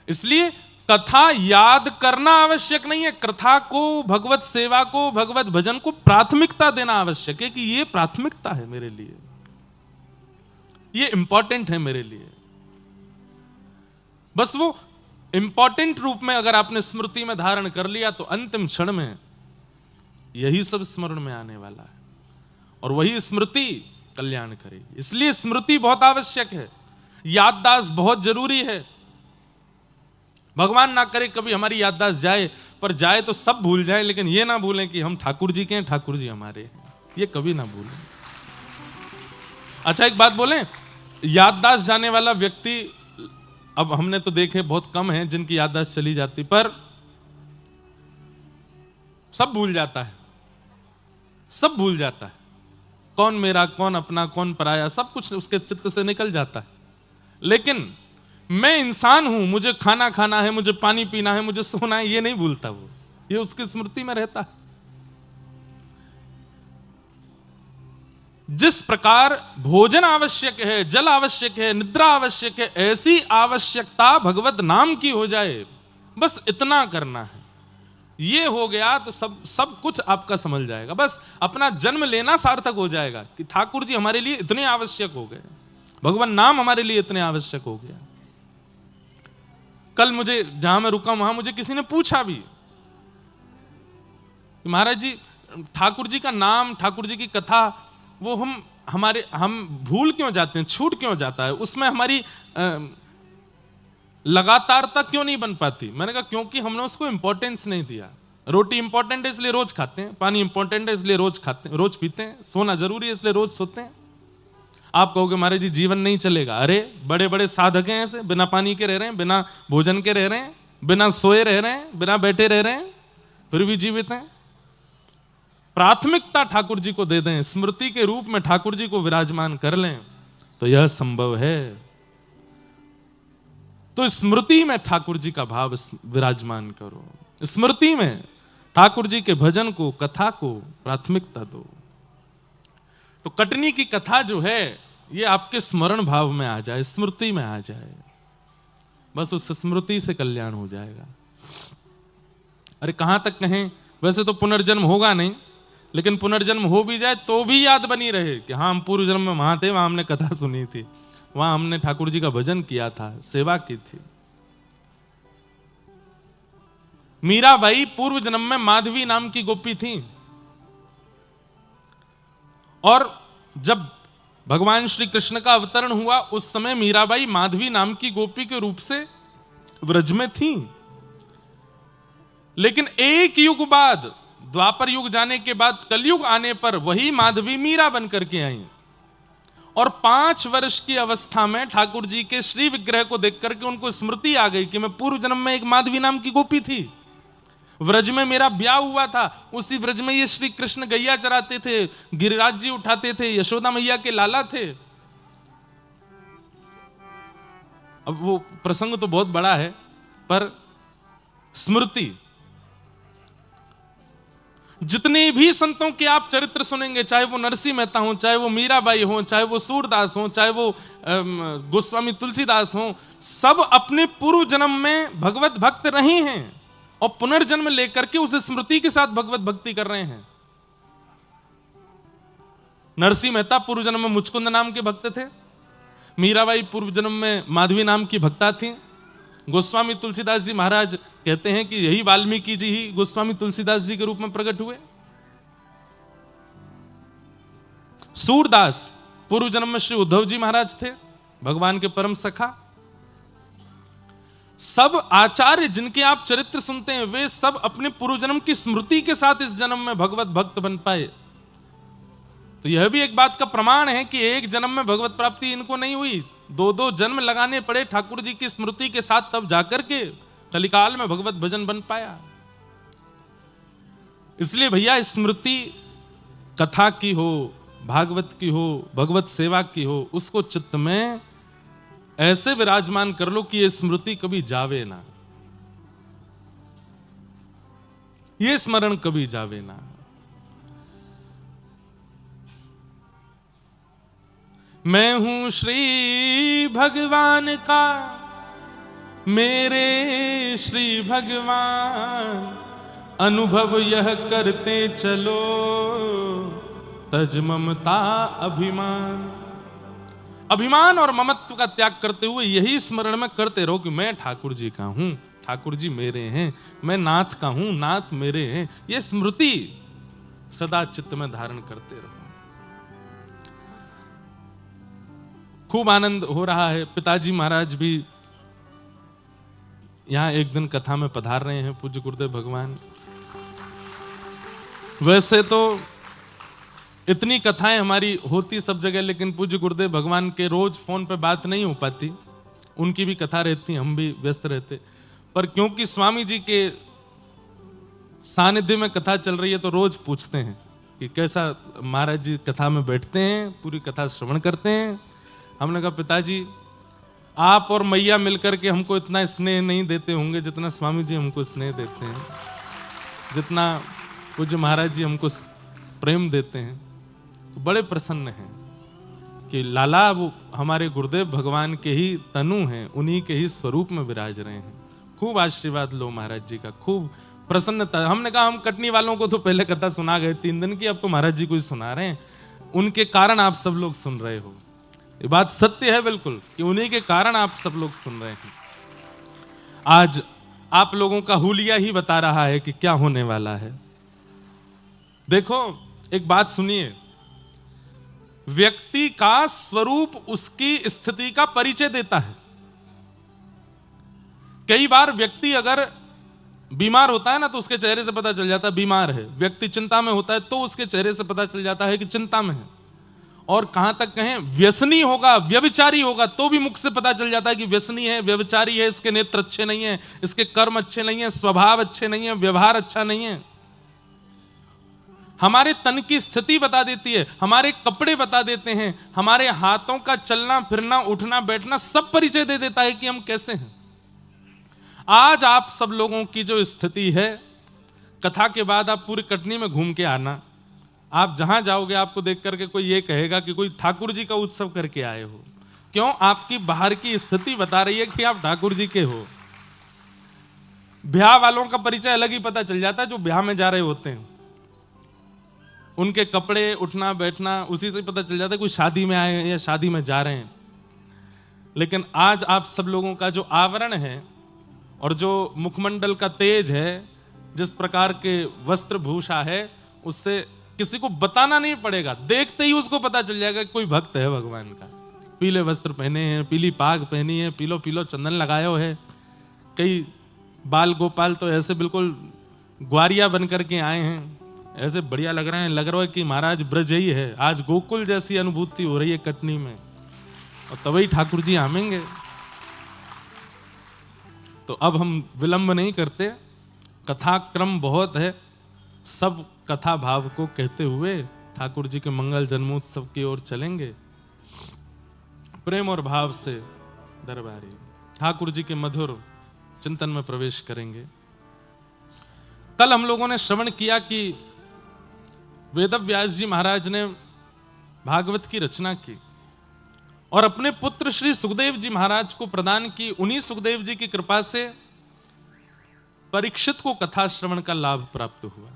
इसलिए कथा याद करना आवश्यक नहीं है, कथा को, भगवत सेवा को, भगवत भजन को प्राथमिकता देना आवश्यक है कि ये प्राथमिकता है मेरे लिए, ये इंपॉर्टेंट है मेरे लिए। बस वो इंपॉर्टेंट रूप में अगर आपने स्मृति में धारण कर लिया तो अंतिम क्षण में यही सब स्मरण में आने वाला है और वही स्मृति कल्याण करेगी। इसलिए स्मृति बहुत आवश्यक है, याददाश्त बहुत जरूरी है। भगवान ना करे कभी हमारी याददाश्त जाए, पर जाए तो सब भूल जाए, लेकिन ये ना भूलें कि हम ठाकुर जी के हैं, ठाकुर जी हमारे हैं, ये कभी ना भूलें। अच्छा एक बात बोलें, याददाश्त जाने वाला व्यक्ति अब हमने तो देखे बहुत कम है जिनकी याददाश्त चली जाती, पर सब भूल जाता है, सब भूल जाता है, कौन मेरा, कौन अपना, कौन पराया, सब कुछ उसके चित्त से निकल जाता है। लेकिन मैं इंसान हूं, मुझे खाना खाना है, मुझे पानी पीना है, मुझे सोना है, ये नहीं भूलता वो, ये उसकी स्मृति में रहता है। जिस प्रकार भोजन आवश्यक है, जल आवश्यक है, निद्रा आवश्यक है, ऐसी आवश्यकता भगवत नाम की हो जाए, बस इतना करना है, ये हो गया तो सब कुछ आपका संभल जाएगा। बस अपना जन्म लेना सार्थक हो जाएगा कि ठाकुर जी हमारे लिए इतने आवश्यक हो गए, भगवान नाम हमारे लिए इतने आवश्यक हो गया। कल मुझे जहां मैं रुका वहां मुझे किसी ने पूछा भी, महाराज जी ठाकुर जी का नाम, ठाकुर जी की कथा, वो हम भूल क्यों जाते हैं, छूट क्यों जाता है, उसमें हमारी लगातारता क्यों नहीं बन पाती? मैंने कहा क्योंकि हमने उसको इंपॉर्टेंस नहीं दिया। रोटी इंपॉर्टेंट है इसलिए रोज खाते हैं, पानी इंपॉर्टेंट है इसलिए रोज खाते हैं, रोज पीते हैं, सोना जरूरी है इसलिए रोज सोते हैं। आप कहोगे महाराज जी जीवन नहीं चलेगा, अरे बड़े बड़े साधक हैं ऐसे, बिना पानी के रह रहे हैं, बिना भोजन के रह रहे हैं, बिना सोए रह रहे हैं, बिना बैठे रह रहे हैं, फिर भी जीवित हैं। प्राथमिकता ठाकुर जी को दे दें, स्मृति के रूप में ठाकुर जी को विराजमान कर लें, तो यह संभव है। तो स्मृति में ठाकुर जी का भाव विराजमान करो, स्मृति में ठाकुर जी के भजन को, कथा को प्राथमिकता दो। तो कटनी की कथा जो है ये आपके स्मरण भाव में आ जाए, स्मृति में आ जाए, बस उस स्मृति से कल्याण हो जाएगा। अरे कहां तक कहें, वैसे तो पुनर्जन्म होगा नहीं, लेकिन पुनर्जन्म हो भी जाए तो भी याद बनी रहे कि हाँ हम पूर्व जन्म में वहां थे, वहां हमने कथा सुनी थी, वहां हमने ठाकुर जी का भजन किया था, सेवा की थी। मीराबाई पूर्व जन्म में माधवी नाम की गोपी थी, और जब भगवान श्री कृष्ण का अवतरण हुआ उस समय मीराबाई माधवी नाम की गोपी के रूप से व्रज में थी। लेकिन एक युग बाद, द्वापर युग जाने के बाद कलयुग आने पर वही माधवी मीरा बनकर के आई, और 5 वर्ष की अवस्था में ठाकुर जी के श्री विग्रह को देख करके उनको स्मृति आ गई कि मैं पूर्व जन्म में एक माधवी नाम की गोपी थी, व्रज में मेरा ब्याह हुआ था, उसी व्रज में ये श्री कृष्ण गैया चराते थे, गिरिराज जी उठाते थे, यशोदा मैया के लाला थे। अब वो प्रसंग तो बहुत बड़ा है, पर स्मृति, जितने भी संतों के आप चरित्र सुनेंगे, चाहे वो नरसिंह मेहता हो, चाहे वो मीराबाई हो, चाहे वो सूरदास हो, चाहे वो गोस्वामी तुलसीदास हो, सब अपने पूर्व जन्म में भगवत भक्त रहे हैं और पुनर्जन्म लेकर के उस स्मृति के साथ भगवत भक्ति कर रहे हैं। नरसिंह मेहता पूर्व जन्म में मुचकुंद नाम के भक्त थे, मीराबाई पूर्व जन्म में माधवी नाम की भक्ता थी, गोस्वामी तुलसीदास जी महाराज कहते हैं कि यही वाल्मीकि जी ही गोस्वामी तुलसीदास जी के रूप में प्रकट हुए। सूरदास पूर्व जन्म में श्री उद्धव जी महाराज थे, भगवान के परम सखा। सब आचार्य जिनके आप चरित्र सुनते हैं वे सब अपने पूर्व जन्म की स्मृति के साथ इस जन्म में भगवत भक्त बन पाए। तो यह भी एक बात का प्रमाण है कि एक जन्म में भगवत प्राप्ति इनको नहीं हुई, 2-2 जन्म लगाने पड़े ठाकुर जी की स्मृति के साथ, तब जाकर के कलिकाल में भगवत भजन बन पाया। इसलिए भैया स्मृति कथा की हो, भागवत की हो, भगवत सेवा की हो, उसको चित्त में ऐसे विराजमान कर लो कि ये स्मृति कभी जावे ना, ये स्मरण कभी जावे ना। मैं हूं श्री भगवान का मेरे श्री भगवान अनुभव यह करते चलो, तज ममता अभिमान। अभिमान और ममत्व का त्याग करते हुए यही स्मरण में करते रहो कि मैं ठाकुर जी का हूं, ठाकुर जी मेरे हैं, मैं नाथ का हूं, नाथ मेरे हैं। यह स्मृति सदा चित्त में धारण करते रहो। खूब आनंद हो रहा है। पिताजी महाराज भी यहां एक दिन कथा में पधार रहे हैं, पूज्य गुरुदेव भगवान। वैसे तो इतनी कथाएं हमारी होती सब जगह, लेकिन पूज्य गुरुदेव भगवान के रोज फोन पे बात नहीं हो पाती। उनकी भी कथा रहती, हम भी व्यस्त रहते, पर क्योंकि स्वामी जी के सानिध्य में कथा चल रही है तो रोज पूछते हैं कि कैसा महाराज जी कथा में बैठते हैं, पूरी कथा श्रवण करते हैं। हमने कहा पिताजी आप और मैया मिलकर के हमको इतना स्नेह नहीं देते होंगे जितना स्वामी जी हमको स्नेह देते हैं, जितना पूज्य महाराज जी हमको प्रेम देते हैं। तो बड़े प्रसन्न हैं कि लाला वो हमारे गुरुदेव भगवान के ही तनु हैं, उन्हीं के ही स्वरूप में विराज रहे हैं। खूब आशीर्वाद लो महाराज जी का, खूब प्रसन्नता। हमने कहा हम कटनी वालों को तो पहले कथा सुना गए 3 दिन की, अब तो महाराज जी को ही सुना रहे हैं। उनके कारण आप सब लोग सुन रहे हो, ये बात सत्य है बिल्कुल कि उन्हीं के कारण आप सब लोग सुन रहे हैं। आज आप लोगों का हुलिया ही बता रहा है कि क्या होने वाला है। देखो एक बात सुनिए, व्यक्ति का स्वरूप उसकी स्थिति का परिचय देता है। कई बार व्यक्ति अगर बीमार होता है ना तो उसके चेहरे से पता चल जाता है बीमार है। व्यक्ति चिंता में होता है तो उसके चेहरे से पता चल जाता है कि चिंता में है। और कहां तक कहें, व्यसनी होगा, व्यभिचारी होगा तो भी मुख से पता चल जाता है कि व्यसनी है, व्यभिचारी है, इसके नेत्र अच्छे नहीं है, इसके कर्म अच्छे नहीं है, स्वभाव अच्छे नहीं है, व्यवहार अच्छा नहीं है। हमारे तन की स्थिति बता देती है, हमारे कपड़े बता देते हैं, हमारे हाथों का चलना फिरना उठना बैठना सब परिचय दे देता है कि हम कैसे हैं। आज आप सब लोगों की जो स्थिति है, कथा के बाद आप पूरी कटनी में घूम के आना, आप जहां जाओगे आपको देख करके कोई ये कहेगा कि कोई ठाकुर जी का उत्सव करके आए हो। क्यों? आपकी बाहर की स्थिति बता रही है कि आप ठाकुर जी के हो। ब्याह वालों का परिचय अलग ही पता चल जाता है, जो ब्याह में जा रहे होते हैं उनके कपड़े उठना बैठना उसी से पता चल जाता है कोई शादी में आए हैं या शादी में जा रहे हैं। लेकिन आज आप सब लोगों का जो आवरण है और जो मुखमंडल का तेज है, जिस प्रकार के वस्त्र भूषा है, उससे किसी को बताना नहीं पड़ेगा, देखते ही उसको पता चल जाएगा कि कोई भक्त है भगवान का। पीले वस्त्र पहने हैं, पीली पाग पहनी है, पीलो पीलो चंदन लगायो है। कई बाल गोपाल तो ऐसे बिल्कुल ग्वारिया बन करके आए हैं, ऐसे बढ़िया लग रहे हैं, लग रहा है कि महाराज ब्रज ही है। आज गोकुल जैसी अनुभूति हो रही है कटनी में, और तभी ठाकुर जी आमेंगे। तो अब हम विलंब नहीं करते, कथा क्रम बहुत है, सब कथा भाव को कहते हुए ठाकुर जी के मंगल जन्मोत्सव की ओर चलेंगे। प्रेम और भाव से दरबारी ठाकुर जी के मधुर चिंतन में प्रवेश करेंगे। कल हम लोगों ने श्रवण किया कि वेदव्यास जी महाराज ने भागवत की रचना की और अपने पुत्र श्री सुखदेव जी महाराज को प्रदान की। उन्हीं सुखदेव जी की कृपा से परीक्षित को कथा श्रवण का लाभ प्राप्त हुआ।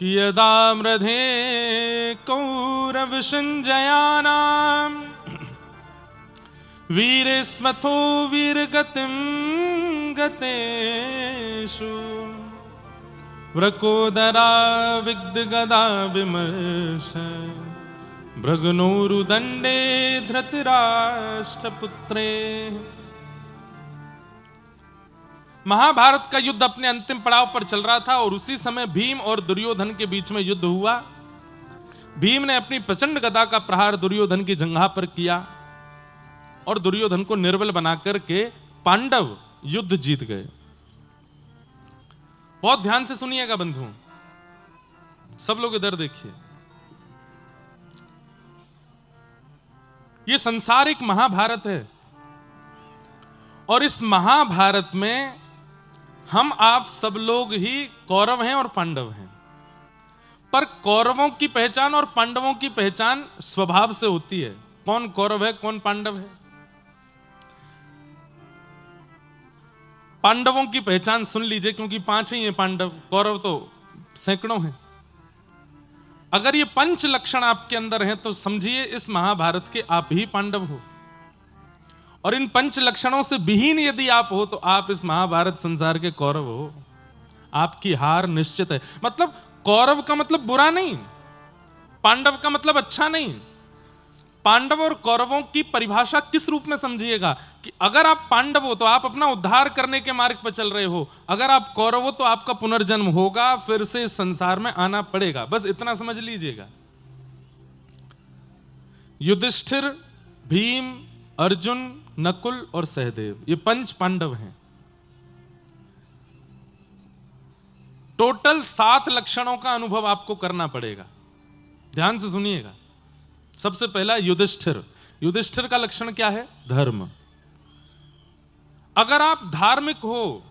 कि यदा मृधे कौरव संजयानाम वीरेस्मथो वीरगतिं गतेषु व्रकोदरा विग्धगदा विमर्श भृगनोरुदंडे धृतराष्ट्रपुत्रे। महाभारत का युद्ध अपने अंतिम पड़ाव पर चल रहा था और उसी समय भीम और दुर्योधन के बीच में युद्ध हुआ। भीम ने अपनी प्रचंड गदा का प्रहार दुर्योधन की जंघा पर किया और दुर्योधन को निर्बल बनाकर के पांडव युद्ध जीत गए। बहुत ध्यान से सुनिएगा बंधुओं, सब लोग इधर देखिए। यह संसार एक महाभारत है और इस महाभारत में हम आप सब लोग ही कौरव हैं और पांडव हैं। पर कौरवों की पहचान और पांडवों की पहचान स्वभाव से होती है। कौन कौरव है, कौन पांडव है। पांडवों की पहचान सुन लीजिए, क्योंकि 5 ही हैं पांडव, कौरव तो सैकड़ों हैं। अगर ये 5 लक्षण आपके अंदर हैं तो समझिए इस महाभारत के आप ही पांडव हो। और इन 5 लक्षणों से विहीन यदि आप हो तो आप इस महाभारत संसार के कौरव हो। आपकी हार निश्चित है। मतलब कौरव का मतलब बुरा नहीं, पांडव का मतलब अच्छा नहीं। पांडव और कौरवों की परिभाषा किस रूप में समझिएगा कि अगर आप पांडव हो तो आप अपना उद्धार करने के मार्ग पर चल रहे हो, अगर आप कौरव हो तो आपका पुनर्जन्म होगा, फिर से इस संसार में आना पड़ेगा। बस इतना समझ लीजिएगा। युधिष्ठिर, भीम, अर्जुन, नकुल और सहदेव, ये 5 पांडव हैं। टोटल 7 लक्षणों का अनुभव आपको करना पड़ेगा। ध्यान से सुनिएगा। सबसे पहला युधिष्ठिर। युधिष्ठिर का लक्षण क्या है? धर्म। अगर आप धार्मिक हो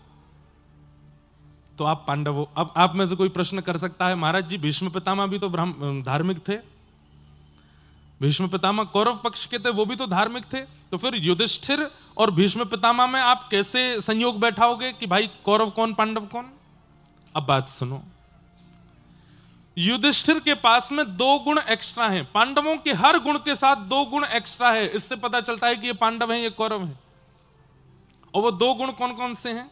तो आप पांडव हो। अब आप में से कोई प्रश्न कर सकता है, महाराज जी भीष्म पितामह भी तो धार्मिक थे, भीष्म पितामह कौरव पक्ष के थे, वो भी तो धार्मिक थे, तो फिर युधिष्ठिर और भीष्म पितामह में आप कैसे संयोग बैठाओगे कि भाई कौरव कौन पांडव कौन? अब बात सुनो। युधिष्ठिर के पास में 2 गुण एक्स्ट्रा हैं। पांडवों के हर गुण के साथ 2 गुण एक्स्ट्रा है। इससे पता चलता है कि ये पांडव हैं, ये कौरव हैं। और वो 2 गुण कौन कौन से हैं?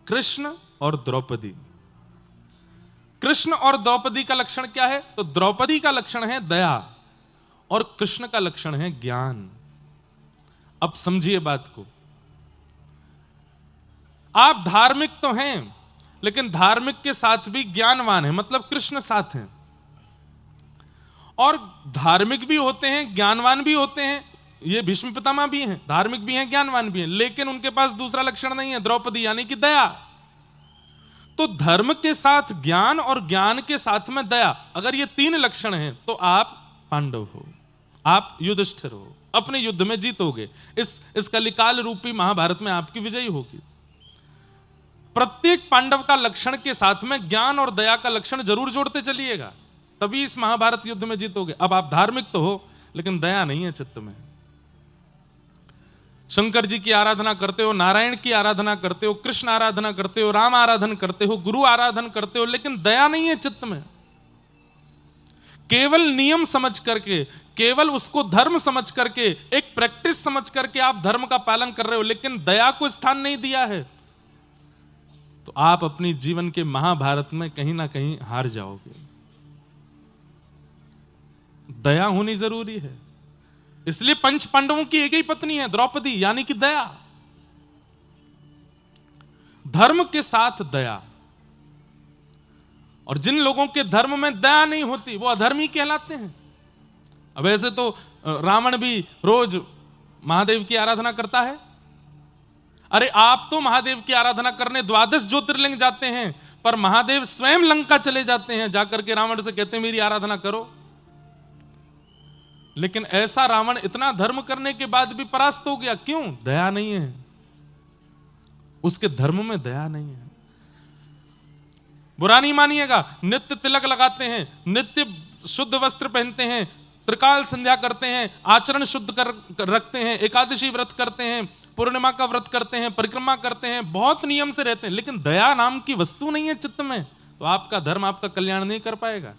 कृष्ण और द्रौपदी। कृष्ण और द्रौपदी का लक्षण क्या है? तो द्रौपदी का लक्षण है दया और कृष्ण का लक्षण है ज्ञान। अब समझिए बात को। आप धार्मिक तो हैं, लेकिन धार्मिक के साथ भी ज्ञानवान है, मतलब कृष्ण साथ हैं। और धार्मिक भी होते हैं, ज्ञानवान भी होते हैं, ये भीष्म पितामह भी हैं, धार्मिक भी हैं, ज्ञानवान भी हैं, लेकिन उनके पास दूसरा लक्षण नहीं है, द्रौपदी, यानी कि दया। तो धर्म के साथ ज्ञान और ज्ञान के साथ में दया, अगर ये 3 लक्षण हैं तो आप पांडव हो, आप युधिष्ठिर हो, अपने युद्ध में जीतोगे। इस कलिकाल रूपी महाभारत में आपकी विजयी होगी। प्रत्येक पांडव का लक्षण के साथ में ज्ञान और दया का लक्षण जरूर जोड़ते चलिएगा, तभी इस महाभारत युद्ध में जीतोगे। अब आप धार्मिक तो हो, लेकिन दया नहीं है चित्त में। शंकर जी की आराधना करते हो, नारायण की आराधना करते हो, कृष्ण आराधना करते हो, राम आराधन करते हो, गुरु आराधन करते हो, लेकिन दया नहीं है चित्त में। केवल नियम समझ करके, केवल उसको धर्म समझ करके, एक प्रैक्टिस समझ करके आप धर्म का पालन कर रहे हो, लेकिन दया को स्थान नहीं दिया है, तो आप अपनी जीवन के महाभारत में कहीं ना कहीं हार जाओगे। दया होनी जरूरी है। इसलिए 5 पांडवों की एक ही पत्नी है, द्रौपदी, यानी कि दया। धर्म के साथ दया। और जिन लोगों के धर्म में दया नहीं होती वो अधर्मी कहलाते हैं। अब ऐसे तो रावण भी रोज महादेव की आराधना करता है। अरे आप तो महादेव की आराधना करने 12 ज्योतिर्लिंग जाते हैं, पर महादेव स्वयं लंका चले जाते हैं, जाकर के रावण से कहते हैं मेरी आराधना करो। लेकिन ऐसा रावण इतना धर्म करने के बाद भी परास्त हो गया, क्यों? दया नहीं है, उसके धर्म में दया नहीं है। बुरा नहीं मानिएगा, नित्य तिलक लगाते हैं, नित्य शुद्ध वस्त्र पहनते हैं, त्रिकाल संध्या करते हैं, आचरण शुद्ध कर रखते हैं, एकादशी व्रत करते हैं, पूर्णिमा का व्रत करते हैं, परिक्रमा करते हैं, बहुत नियम से रहते हैं, लेकिन दया नाम की वस्तु नहीं है चित्त में, तो आपका धर्म आपका कल्याण नहीं कर पाएगा।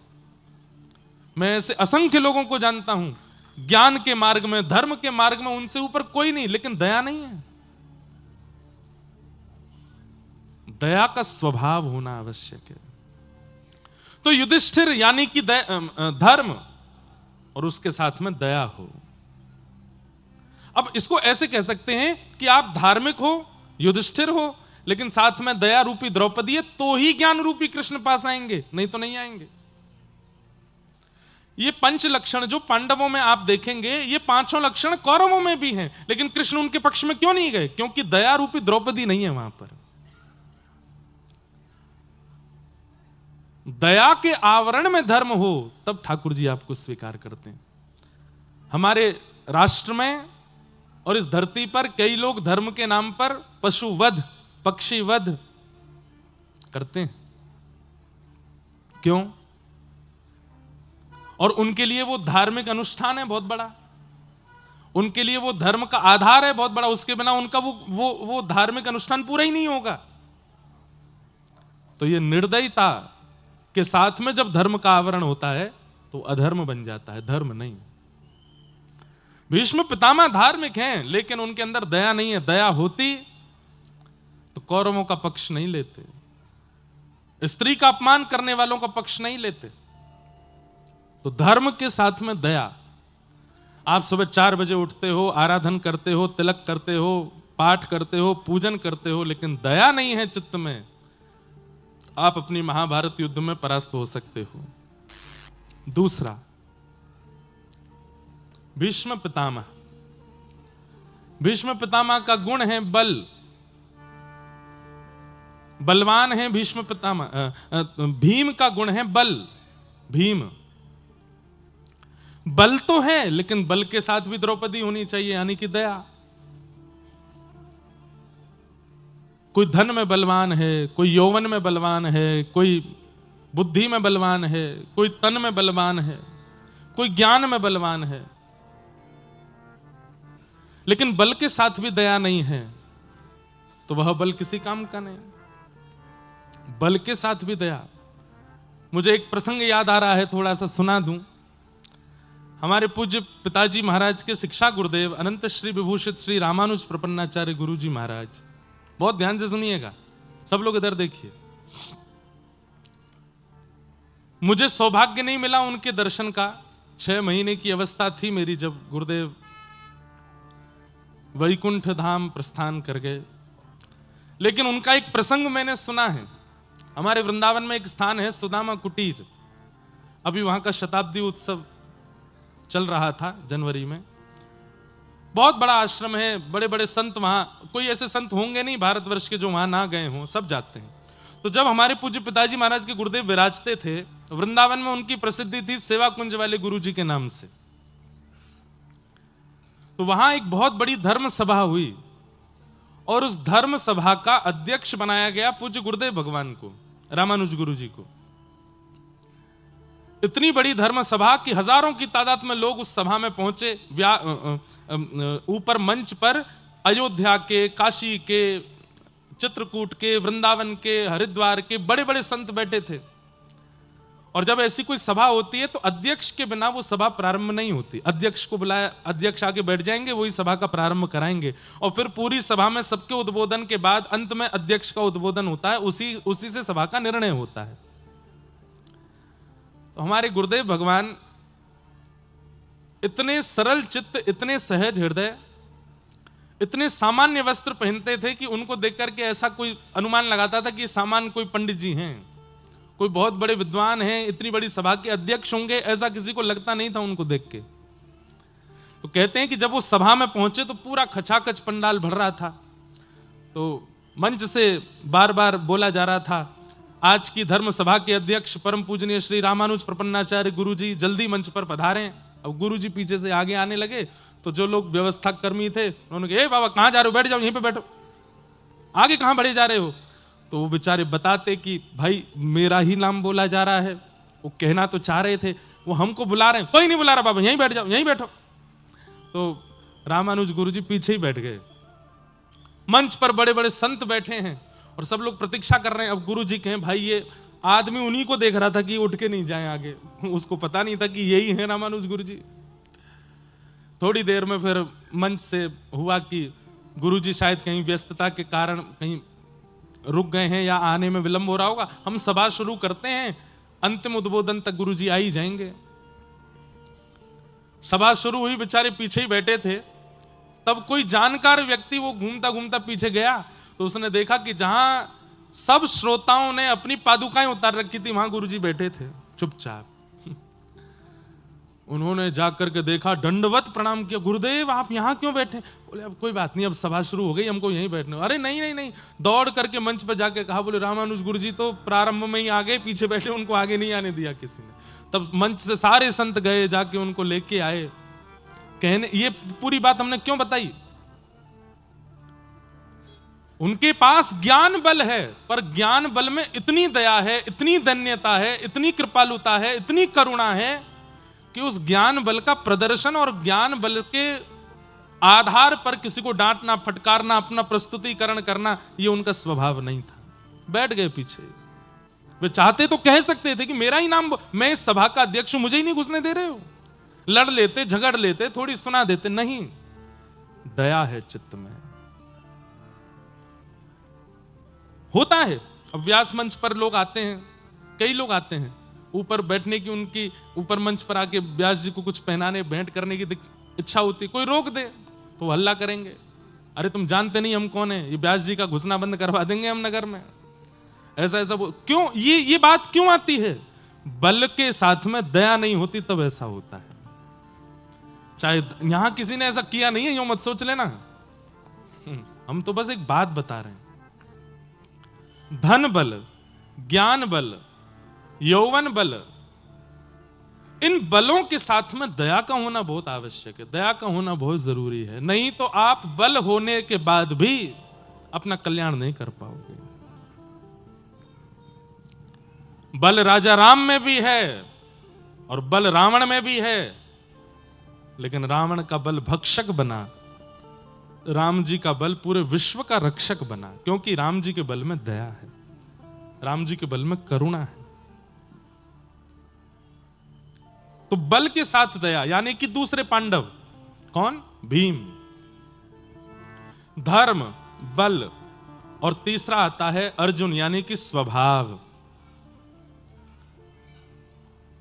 मैं ऐसे असंख्य लोगों को जानता हूं, ज्ञान के मार्ग में, धर्म के मार्ग में उनसे ऊपर कोई नहीं, लेकिन दया नहीं है। दया का स्वभाव होना आवश्यक है। तो युधिष्ठिर यानी कि धर्म और उसके साथ में दया हो। अब इसको ऐसे कह सकते हैं कि आप धार्मिक हो, युधिष्ठिर हो, लेकिन साथ में दया रूपी द्रौपदी है, तो ही ज्ञान रूपी कृष्ण पास आएंगे, नहीं तो नहीं आएंगे। ये 5 लक्षण जो पांडवों में आप देखेंगे, ये 5 लक्षण कौरवों में भी हैं, लेकिन कृष्ण उनके पक्ष में क्यों नहीं गए? क्योंकि दया रूपी द्रौपदी नहीं है वहां पर। दया के आवरण में धर्म हो तब ठाकुर जी आपको स्वीकार करते हैं। हमारे राष्ट्र में और इस धरती पर कई लोग धर्म के नाम पर पशु वध, पक्षी वध करते हैं। क्यों? और उनके लिए वो धार्मिक अनुष्ठान है बहुत बड़ा, उनके लिए वो धर्म का आधार है बहुत बड़ा, उसके बिना उनका वो धार्मिक अनुष्ठान पूरा ही नहीं होगा। तो ये निर्दयता के साथ में जब धर्म का आवरण होता है तो अधर्म बन जाता है, धर्म नहीं। भीष्म पितामह धार्मिक हैं, लेकिन उनके अंदर दया नहीं है। दया होती तो कौरवों का पक्ष नहीं लेते, स्त्री का अपमान करने वालों का पक्ष नहीं लेते। तो धर्म के साथ में दया। आप सुबह 4 बजे उठते हो, आराधन करते हो, तिलक करते हो, पाठ करते हो, पूजन करते हो, लेकिन दया नहीं है चित्त में, आप अपनी महाभारत युद्ध में परास्त हो सकते हो। दूसरा, भीष्म पितामह। भीष्म पितामह का गुण है बल, बलवान है भीष्म पितामह। भीम का गुण है बल। भीम बल तो है, लेकिन बल के साथ भी द्रौपदी होनी चाहिए, यानी कि दया। कोई धन में बलवान है, कोई यौवन में बलवान है, कोई बुद्धि में बलवान है, कोई तन में बलवान है, कोई ज्ञान में बलवान है, लेकिन बल के साथ भी दया नहीं है तो वह बल किसी काम का नहीं। बल के साथ भी दया। मुझे एक प्रसंग याद आ रहा है, थोड़ा सा सुना दूं। हमारे पूज्य पिताजी महाराज के शिक्षा गुरुदेव अनंत श्री विभूषित श्री रामानुज प्रपन्नाचार्य गुरु जी महाराज, बहुत ध्यान से सुनिएगा, सब लोग इधर देखिए। मुझे सौभाग्य नहीं मिला उनके दर्शन का। 6 महीने की अवस्था थी मेरी जब गुरुदेव वैकुंठ धाम प्रस्थान कर गए, लेकिन उनका एक प्रसंग मैंने सुना है। हमारे वृंदावन में एक स्थान है सुदामा कुटीर, अभी वहां का शताब्दी उत्सव चल रहा था जनवरी में। बहुत बड़ा आश्रम है, बड़े बड़े संत वहां, कोई ऐसे संत होंगे नहीं भारतवर्ष के जो वहां ना गए हों, सब जाते हैं। तो जब हमारे पूज्य पिताजी महाराज के गुरुदेव विराजते थे वृंदावन में, उनकी प्रसिद्धि थी सेवा कुंज वाले गुरु जी के नाम से। तो वहां एक बहुत बड़ी धर्म सभा हुई और उस धर्म सभा का अध्यक्ष बनाया गया पूज्य गुरुदेव भगवान को, रामानुज गुरु जी को। इतनी बड़ी धर्म सभा कि हजारों की तादाद में लोग उस सभा में पहुंचे। ऊपर मंच पर अयोध्या के, काशी के, चित्रकूट के, वृंदावन के, हरिद्वार के बड़े बड़े संत बैठे थे। और जब ऐसी कोई सभा होती है तो अध्यक्ष के बिना वो सभा प्रारंभ नहीं होती। अध्यक्ष को बुलाया, अध्यक्ष आके बैठ जाएंगे, वही सभा का प्रारंभ कराएंगे, और फिर पूरी सभा में सबके उद्बोधन के बाद अंत में अध्यक्ष का उद्बोधन होता है, उसी से सभा का निर्णय होता है। तो हमारे गुरुदेव भगवान इतने सरल चित्त, इतने सहज हृदय, इतने सामान्य वस्त्र पहनते थे कि उनको देख करके ऐसा कोई अनुमान लगाता था कि सामान्य कोई पंडित जी हैं, कोई बहुत बड़े विद्वान हैं, इतनी बड़ी सभा के अध्यक्ष होंगे, ऐसा किसी को लगता नहीं था उनको देख के। तो कहते हैं कि जब वो सभा में पहुंचे तो पूरा खचाखच पंडाल भर रहा था। तो मंच से बार बार बोला जा रहा था, आज की धर्म सभा के अध्यक्ष परम पूजनीय श्री रामानुज प्रपन्नाचार्य गुरु जी जल्दी मंच पर पधारें। अब गुरु जी पीछे से आगे आने लगे तो जो लोग व्यवस्था कर्मी थे उन्होंने कहा, ए बाबा कहाँ जा रहे हो, बैठ जाओ, यहीं पे बैठो, आगे कहाँ बढ़े जा रहे हो। तो वो बेचारे बताते कि भाई मेरा ही नाम बोला जा रहा है, वो कहना तो चाह रहे थे, वो हमको बुला रहे हैं, कोई नहीं बुला रहा बाबा, यहीं बैठ जाओ, यहीं बैठो। तो रामानुज गुरु जी पीछे ही बैठ गए। मंच पर बड़े बड़े संत बैठे हैं और सब लोग प्रतीक्षा कर रहे हैं। अब गुरु जी कहें, भाई ये आदमी उन्हीं को देख रहा था कि उठ के नहीं जाए आगे, उसको पता नहीं था कि यही है रामानुज गुरु जी। थोड़ी देर में फिर मंच से हुआ कि गुरु जी शायद कहीं व्यस्तता के कारण कहीं रुक गए हैं या आने में विलंब हो रहा होगा, हम सभा शुरू करते हैं, अंतिम उद्बोधन तक गुरु जी आ ही जाएंगे। सभा शुरू हुई, बेचारे पीछे ही बैठे थे। तब कोई जानकार व्यक्ति वो घूमता घूमता पीछे गया तो उसने देखा कि जहां सब श्रोताओं ने अपनी पादुकाएं उतार रखी थी वहां गुरुजी बैठे थे चुपचाप। उन्होंने जाकर के देखा, दंडवत प्रणाम किया, गुरुदेव आप यहां क्यों बैठे। बोले अब कोई बात नहीं, अब सभा शुरू हो गई, हमको यहीं बैठने। अरे नहीं नहीं नहीं, दौड़ करके मंच पर जाके कहा, बोले रामानुज गुरुजी तो प्रारंभ में ही आ गए, पीछे बैठे, उनको आगे नहीं आने दिया किसी ने। तब मंच से सारे संत गए, जाके उनको लेके आए। कहने ये पूरी बात हमने क्यों बताई, उनके पास ज्ञान बल है, पर ज्ञान बल में इतनी दया है, इतनी धन्यता है, इतनी कृपालुता है, इतनी करुणा है कि उस ज्ञान बल का प्रदर्शन और ज्ञान बल के आधार पर किसी को डांटना, फटकारना, अपना प्रस्तुतिकरण करना, ये उनका स्वभाव नहीं था। बैठ गए पीछे। वे चाहते तो कह सकते थे कि मेरा ही नाम, मैं इस सभा का अध्यक्ष हूं, मुझे ही नहीं घुसने दे रहे हो। लड़ लेते, झगड़ लेते, थोड़ी सुना देते। नहीं, दया है चित्त में। होता है, अब व्यास मंच पर लोग आते हैं, कई लोग आते हैं, ऊपर बैठने की, उनकी ऊपर मंच पर आके व्यास जी को कुछ पहनाने, भेंट करने की इच्छा होती, कोई रोक दे तो हल्ला करेंगे, अरे तुम जानते नहीं हम कौन है, ये व्यास जी का घुसना बंद करवा देंगे हम नगर में। ऐसा ऐसा क्यों, ये बात क्यों आती है? बल के साथ में दया नहीं होती तब ऐसा होता है। चाहे यहां किसी ने ऐसा किया नहीं है, यूं मत सोच लेना। हम तो बस एक बात बता रहे हैं। धन बल, ज्ञान बल, यौवन बल, इन बलों के साथ में दया का होना बहुत आवश्यक है, दया का होना बहुत जरूरी है। नहीं तो आप बल होने के बाद भी अपना कल्याण नहीं कर पाओगे। बल राजा राम में भी है और बल रावण में भी है, लेकिन रावण का बल भक्षक बना, राम जी का बल पूरे विश्व का रक्षक बना, क्योंकि राम जी के बल में दया है, राम जी के बल में करुणा है। तो बल के साथ दया, यानी कि दूसरे पांडव कौन? भीम। धर्म, बल, और तीसरा आता है अर्जुन, यानी कि स्वभाव।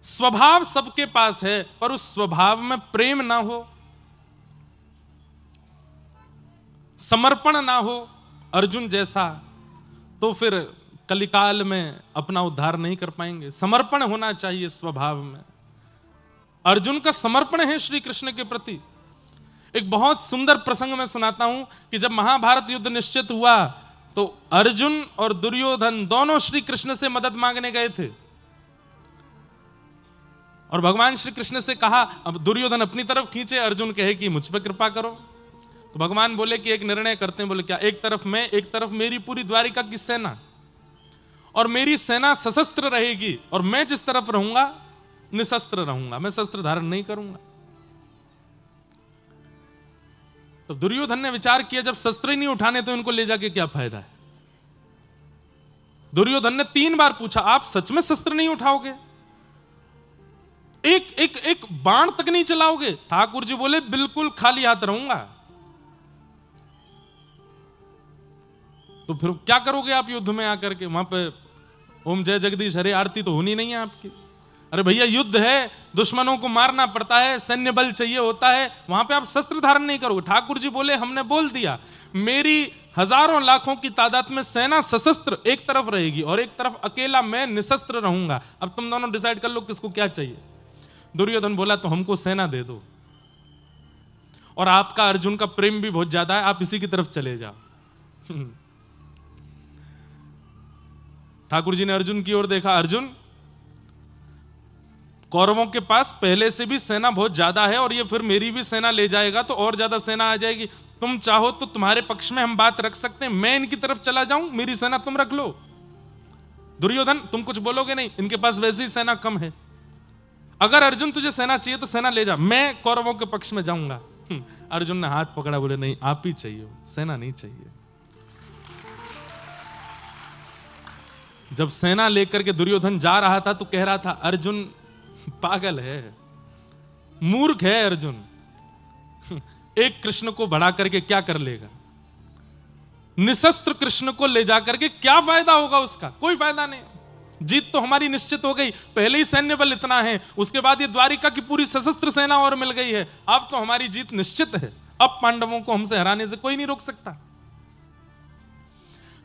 स्वभाव सबके पास है, पर उस स्वभाव में प्रेम ना हो, समर्पण ना हो अर्जुन जैसा, तो फिर कलिकाल में अपना उद्धार नहीं कर पाएंगे। समर्पण होना चाहिए स्वभाव में। अर्जुन का समर्पण है श्री कृष्ण के प्रति। एक बहुत सुंदर प्रसंग मैं सुनाता हूं कि जब महाभारत युद्ध निश्चित हुआ तो अर्जुन और दुर्योधन दोनों श्री कृष्ण से मदद मांगने गए थे, और भगवान श्री कृष्ण से कहा, अब दुर्योधन अपनी तरफ खींचे, अर्जुन कहे कि मुझ पर कृपा करो। तो भगवान बोले कि एक निर्णय करते हैं। बोले क्या? एक तरफ मैं, एक तरफ मेरी पूरी द्वारिका की सेना, और मेरी सेना सशस्त्र रहेगी, और मैं जिस तरफ रहूंगा निशस्त्र रहूंगा, मैं शस्त्र धारण नहीं करूंगा। तो दुर्योधन ने विचार किया, जब शस्त्र ही नहीं उठाने तो इनको ले जाके क्या फायदा है। दुर्योधन ने 3 बार पूछा, आप सच में शस्त्र नहीं उठाओगे? एक बाण तक नहीं चलाओगे? ठाकुर जी बोले, बिल्कुल खाली हाथ रहूंगा। तो फिर क्या करोगे आप युद्ध में आकर के? वहां पे ओम जय जगदीश हरे आरती तो होनी नहीं है आपकी। अरे भैया युद्ध है, दुश्मनों को मारना पड़ता है, सैन्य बल चाहिए होता है, वहां पे आप शस्त्र धारण नहीं करोगे। ठाकुर जी बोले, हमने बोल दिया, मेरी हजारों लाखों की तादाद में सेना सशस्त्र एक तरफ रहेगी और एक तरफ अकेला मैं निशस्त्र रहूंगा। अब तुम दोनों डिसाइड कर लो किसको क्या चाहिए। दुर्योधन बोला, तो हमको सेना दे दो, और आपका अर्जुन का प्रेम भी बहुत ज्यादा है, आप इसी की तरफ चले जाओ। ठाकुर जी ने अर्जुन की ओर देखा, अर्जुन कौरवों के पास पहले से भी सेना बहुत ज्यादा है, और ये फिर मेरी भी सेना ले जाएगा तो और ज्यादा सेना आ जाएगी। तुम चाहो तो तुम्हारे पक्ष में हम बात रख सकते हैं, मैं इनकी तरफ चला जाऊं, मेरी सेना तुम रख लो। दुर्योधन तुम कुछ बोलोगे नहीं, इनके पास वैसे ही सेना कम है, अगर अर्जुन तुझे सेना चाहिए तो सेना ले जा, मैं कौरवों के पक्ष में जाऊंगा। अर्जुन ने हाथ पकड़ा, बोले नहीं, आप ही चाहिए, सेना नहीं चाहिए। जब सेना लेकर के दुर्योधन जा रहा था तो कह रहा था, अर्जुन पागल है, मूर्ख है अर्जुन, एक कृष्ण को बढ़ा करके क्या कर लेगा, निशस्त्र कृष्ण को ले जाकर के क्या फायदा होगा उसका? कोई फायदा नहीं। जीत तो हमारी निश्चित हो गई, पहले ही सैन्य बल इतना है, उसके बाद ये द्वारिका की पूरी सशस्त्र सेना और मिल गई है, अब तो हमारी जीत निश्चित है, अब पांडवों को हमसे हराने से कोई नहीं रोक सकता।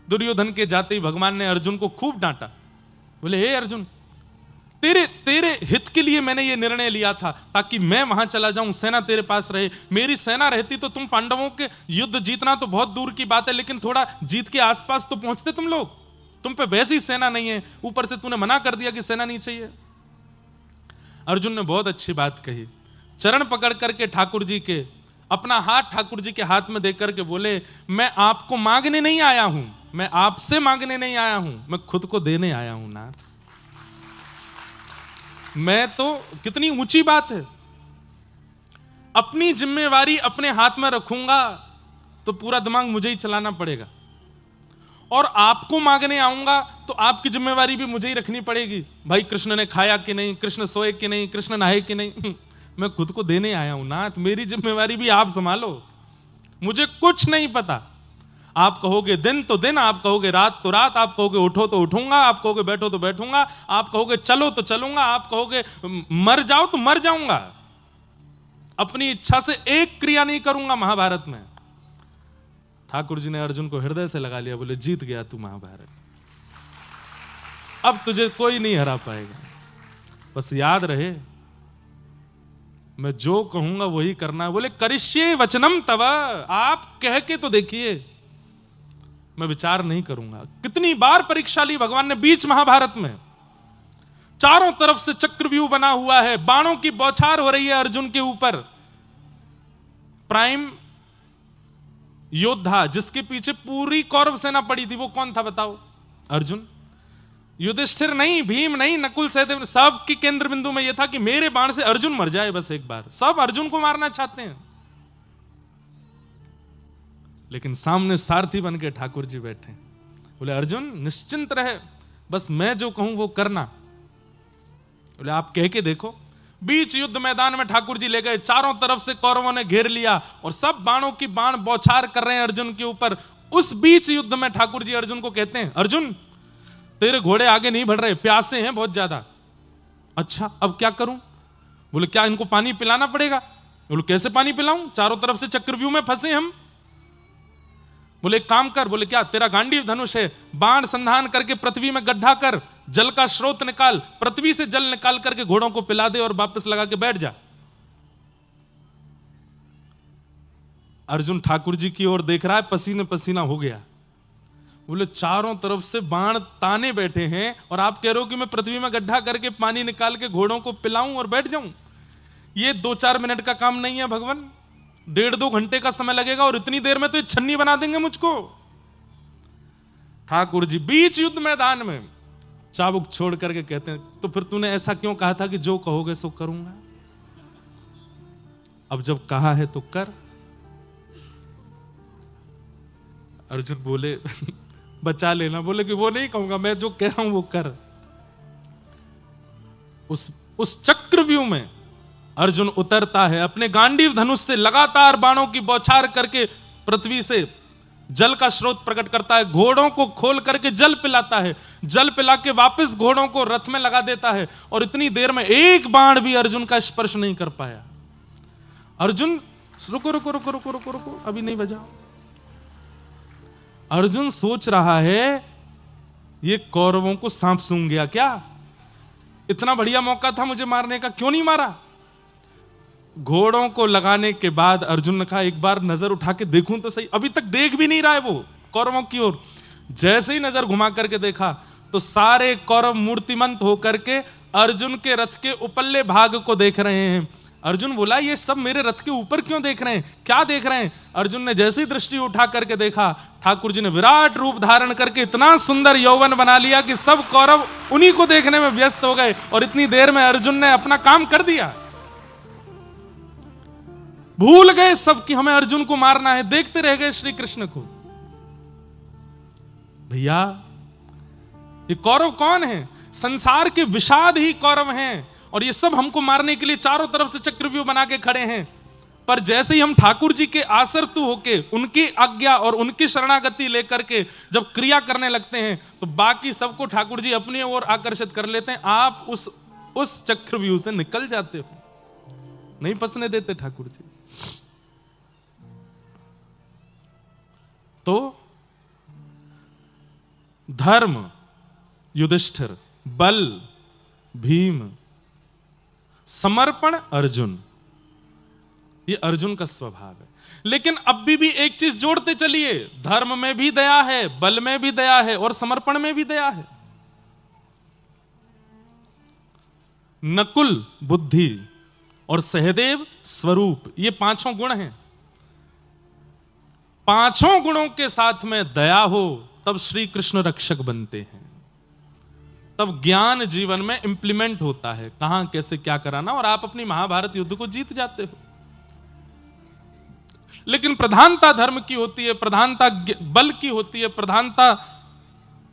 दुर्योधन के जाते ही भगवान ने अर्जुन को खूब डांटा। बोले, हे अर्जुन, तेरे हित के लिए मैंने ये निर्णय लिया था, ताकि मैं वहां चला जाऊं, सेना तेरे पास रहे। मेरी सेना रहती तो तुम पांडवों के युद्ध जीतना तो बहुत दूर की बात है, लेकिन थोड़ा जीत के आसपास तो पहुंचते तुम लोग। तुम पे वैसी सेना नहीं है, ऊपर से तूने मना कर दिया कि सेना नहीं चाहिए। अर्जुन ने बहुत अच्छी बात कही, चरण पकड़ करके ठाकुर जी के, अपना हाथ ठाकुर जी के हाथ में देकर के बोले, मैं आपको मांगने नहीं आया हूं, मैं आपसे मांगने नहीं आया हूं, मैं खुद को देने आया हूं नाथ। मैं तो, कितनी ऊंची बात है। अपनी जिम्मेवारी अपने हाथ में रखूंगा तो पूरा दिमाग मुझे ही चलाना पड़ेगा, और आपको मांगने आऊंगा तो आपकी जिम्मेवारी भी मुझे ही रखनी पड़ेगी। भाई कृष्ण ने खाया कि नहीं, कृष्ण सोए कि नहीं, कृष्ण नहाए कि नहीं। मैं खुद को देने आया हूं नाथ, मेरी जिम्मेवारी भी आप संभालो। मुझे कुछ नहीं पता। आप कहोगे दिन तो दिन, आप कहोगे रात तो रात, आप कहोगे उठो तो उठूंगा, आप कहोगे बैठो तो बैठूंगा, आप कहोगे चलो तो चलूंगा, आप कहोगे मर जाओ तो मर जाऊंगा। अपनी इच्छा से एक क्रिया नहीं करूंगा महाभारत में। ठाकुर जी ने अर्जुन को हृदय से लगा लिया, बोले जीत गया तू महाभारत, अब तुझे कोई नहीं हरा पाएगा। बस याद रहे मैं जो कहूंगा वही करना है। बोले करिष्ये वचनम तव, आप कह के तो देखिए, मैं विचार नहीं करूंगा। कितनी बार परीक्षा ली भगवान ने बीच महाभारत में। चारों तरफ से चक्रव्यूह बना हुआ है, बाणों की बौछार हो रही है अर्जुन के ऊपर। प्राइम योद्धा जिसके पीछे पूरी कौरव सेना पड़ी थी, वो कौन था बताओ? अर्जुन। युधिष्ठिर नहीं, भीम नहीं, नकुल सहदेव, सब की केंद्र बिंदु में यह था कि मेरे बाण से अर्जुन मर जाए बस एक बार। सब अर्जुन को मारना चाहते हैं, लेकिन सामने सारथी बन के ठाकुर जी बैठे। बोले अर्जुन निश्चिंत रहे, बस मैं जो कहूं वो करना। बोले आप कह के देखो। बीच युद्ध मैदान में ठाकुर जी ले गए, चारों तरफ से कौरवों ने घेर लिया और सब बाणों की बाण बौछार कर रहे हैं अर्जुन के ऊपर। उस बीच युद्ध में ठाकुर जी अर्जुन को कहते हैं, अर्जुन तेरे घोड़े आगे नहीं बढ़ रहे, प्यासे हैं बहुत ज्यादा। अच्छा अब क्या करूं? बोले क्या इनको पानी पिलाना पड़ेगा? बोले कैसे पानी पिलाऊं, चारों तरफ से चक्रव्यूह में फंसे हम। बोले एक काम कर, बोले क्या? तेरा गांडीव धनुष है, बाण संधान करके पृथ्वी में गड्ढा कर, जल का स्रोत निकाल, पृथ्वी से जल निकाल करके घोड़ों को पिला दे और वापस लगा के बैठ जा। अर्जुन ठाकुर जी की ओर देख रहा है, पसीने पसीना हो गया। बोले चारों तरफ से बाण ताने बैठे हैं और आप कह रहे हो कि मैं पृथ्वी में गड्ढा करके पानी निकाल के घोड़ों को पिलाऊं और बैठ जाऊं? ये 2-4 मिनट का काम नहीं है भगवान, 1.5-2 घंटे का समय लगेगा, और इतनी देर में तो ये छन्नी बना देंगे मुझको। ठाकुर जी बीच युद्ध मैदान में चाबुक छोड़ करके कहते हैं, तो फिर तूने ऐसा क्यों कहा था कि जो कहोगे सो करूंगा? अब जब कहा है तो कर। अर्जुन बोले बचा लेना। बोले कि वो नहीं कहूंगा, मैं जो कह रहा हूं वो कर। उस चक्रव्यूह में अर्जुन उतरता है, अपने गांडीव धनुष से लगातार बाणों की बौछार करके पृथ्वी से जल का स्रोत प्रकट करता है, घोड़ों को खोल करके जल पिलाता है, जल पिला के वापस घोड़ों को रथ में लगा देता है, और इतनी देर में एक बाण भी अर्जुन का स्पर्श नहीं कर पाया। अर्जुन रुको रुको रुको रुको रुको रुको, अभी नहीं बजाओ। अर्जुन सोच रहा है ये कौरवों को सांप सूंघ गया क्या? इतना बढ़िया मौका था मुझे मारने का, क्यों नहीं मारा? घोड़ों को लगाने के बाद अर्जुन ने कहा एक बार नजर उठा के देखूं तो सही। अभी तक देख भी नहीं रहा है वो कौरवों की ओर। जैसे ही नजर घुमा करके देखा तो सारे कौरव मूर्तिमंत होकर के अर्जुन के रथ के उपल्ले भाग को देख रहे हैं। अर्जुन बोला ये सब मेरे रथ के ऊपर क्यों देख रहे हैं, क्या देख रहे हैं? अर्जुन ने जैसी दृष्टि उठा करके देखा, ठाकुर जी ने विराट रूप धारण करके इतना सुंदर यौवन बना लिया कि सब कौरव उन्हीं को देखने में व्यस्त हो गए, और इतनी देर में अर्जुन ने अपना काम कर दिया। भूल गए सब कि हमें अर्जुन को मारना है, देखते रह गए श्री कृष्ण को। भैया ये कौरव कौन है? संसार के विषाद ही कौरव हैं, और ये सब हमको मारने के लिए चारों तरफ से चक्रव्यूह बना के खड़े हैं। पर जैसे ही हम ठाकुर जी के आसर्तु होके उनकी आज्ञा और उनकी शरणागति लेकर के जब क्रिया करने लगते हैं तो बाकी सबको ठाकुर जी अपनी ओर आकर्षित कर लेते हैं। आप उस चक्रव्यूह से निकल जाते हो, नहीं फंसने देते ठाकुर जी। तो धर्म युधिष्ठिर, बल भीम, समर्पण अर्जुन, ये अर्जुन का स्वभाव है। लेकिन अब भी एक चीज जोड़ते चलिए, धर्म में भी दया है, बल में भी दया है, और समर्पण में भी दया है। नकुल बुद्धि और सहदेव स्वरूप, ये 5 गुण हैं। 5 गुणों के साथ में दया हो तब श्री कृष्ण रक्षक बनते हैं, तब ज्ञान जीवन में इंप्लीमेंट होता है, कहां कैसे क्या कराना, और आप अपनी महाभारत युद्ध को जीत जाते हो। लेकिन प्रधानता धर्म की होती है, प्रधानता बल की होती है, प्रधानता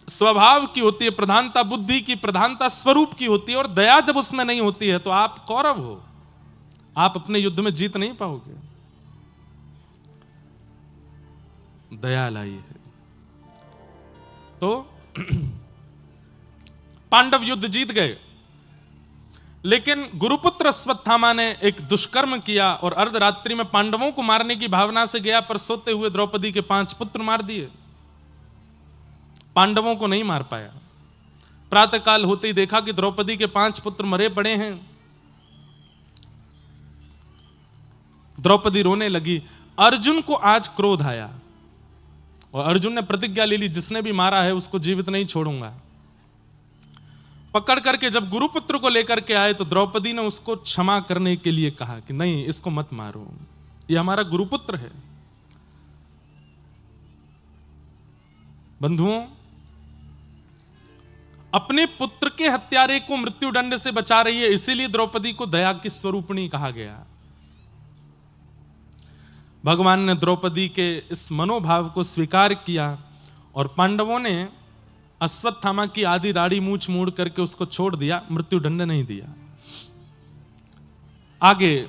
स्वभाव की होती है, प्रधानता बुद्धि की, प्रधानता स्वरूप की होती है, और दया जब उसमें नहीं होती है तो आप कौरव हो, आप अपने युद्ध में जीत नहीं पाओगे। दया लाई है। तो पांडव युद्ध जीत गए, लेकिन गुरुपुत्र अश्वत्थामा ने एक दुष्कर्म किया और अर्धरात्रि में पांडवों को मारने की भावना से गया, पर सोते हुए द्रौपदी के 5 पुत्र मार दिए, पांडवों को नहीं मार पाया। प्रातःकाल होते ही देखा कि द्रौपदी के 5 पुत्र मरे पड़े हैं। द्रौपदी रोने लगी। अर्जुन को आज क्रोध आया और अर्जुन ने प्रतिज्ञा ले ली, जिसने भी मारा है उसको जीवित नहीं छोड़ूंगा। पकड़ करके जब गुरुपुत्र को लेकर के आए तो द्रौपदी ने उसको क्षमा करने के लिए कहा कि नहीं, इसको मत मारो, ये हमारा गुरुपुत्र है। बंधुओं, अपने पुत्र के हत्यारे को मृत्युदंड से बचा रही है, इसीलिए द्रौपदी को दया की स्वरूपिणी कहा गया। भगवान ने द्रौपदी के इस मनोभाव को स्वीकार किया और पांडवों ने अश्वत्थामा की आधी दाढ़ी मूछ मूड़ करके उसको छोड़ दिया, मृत्युदंड नहीं दिया। आगे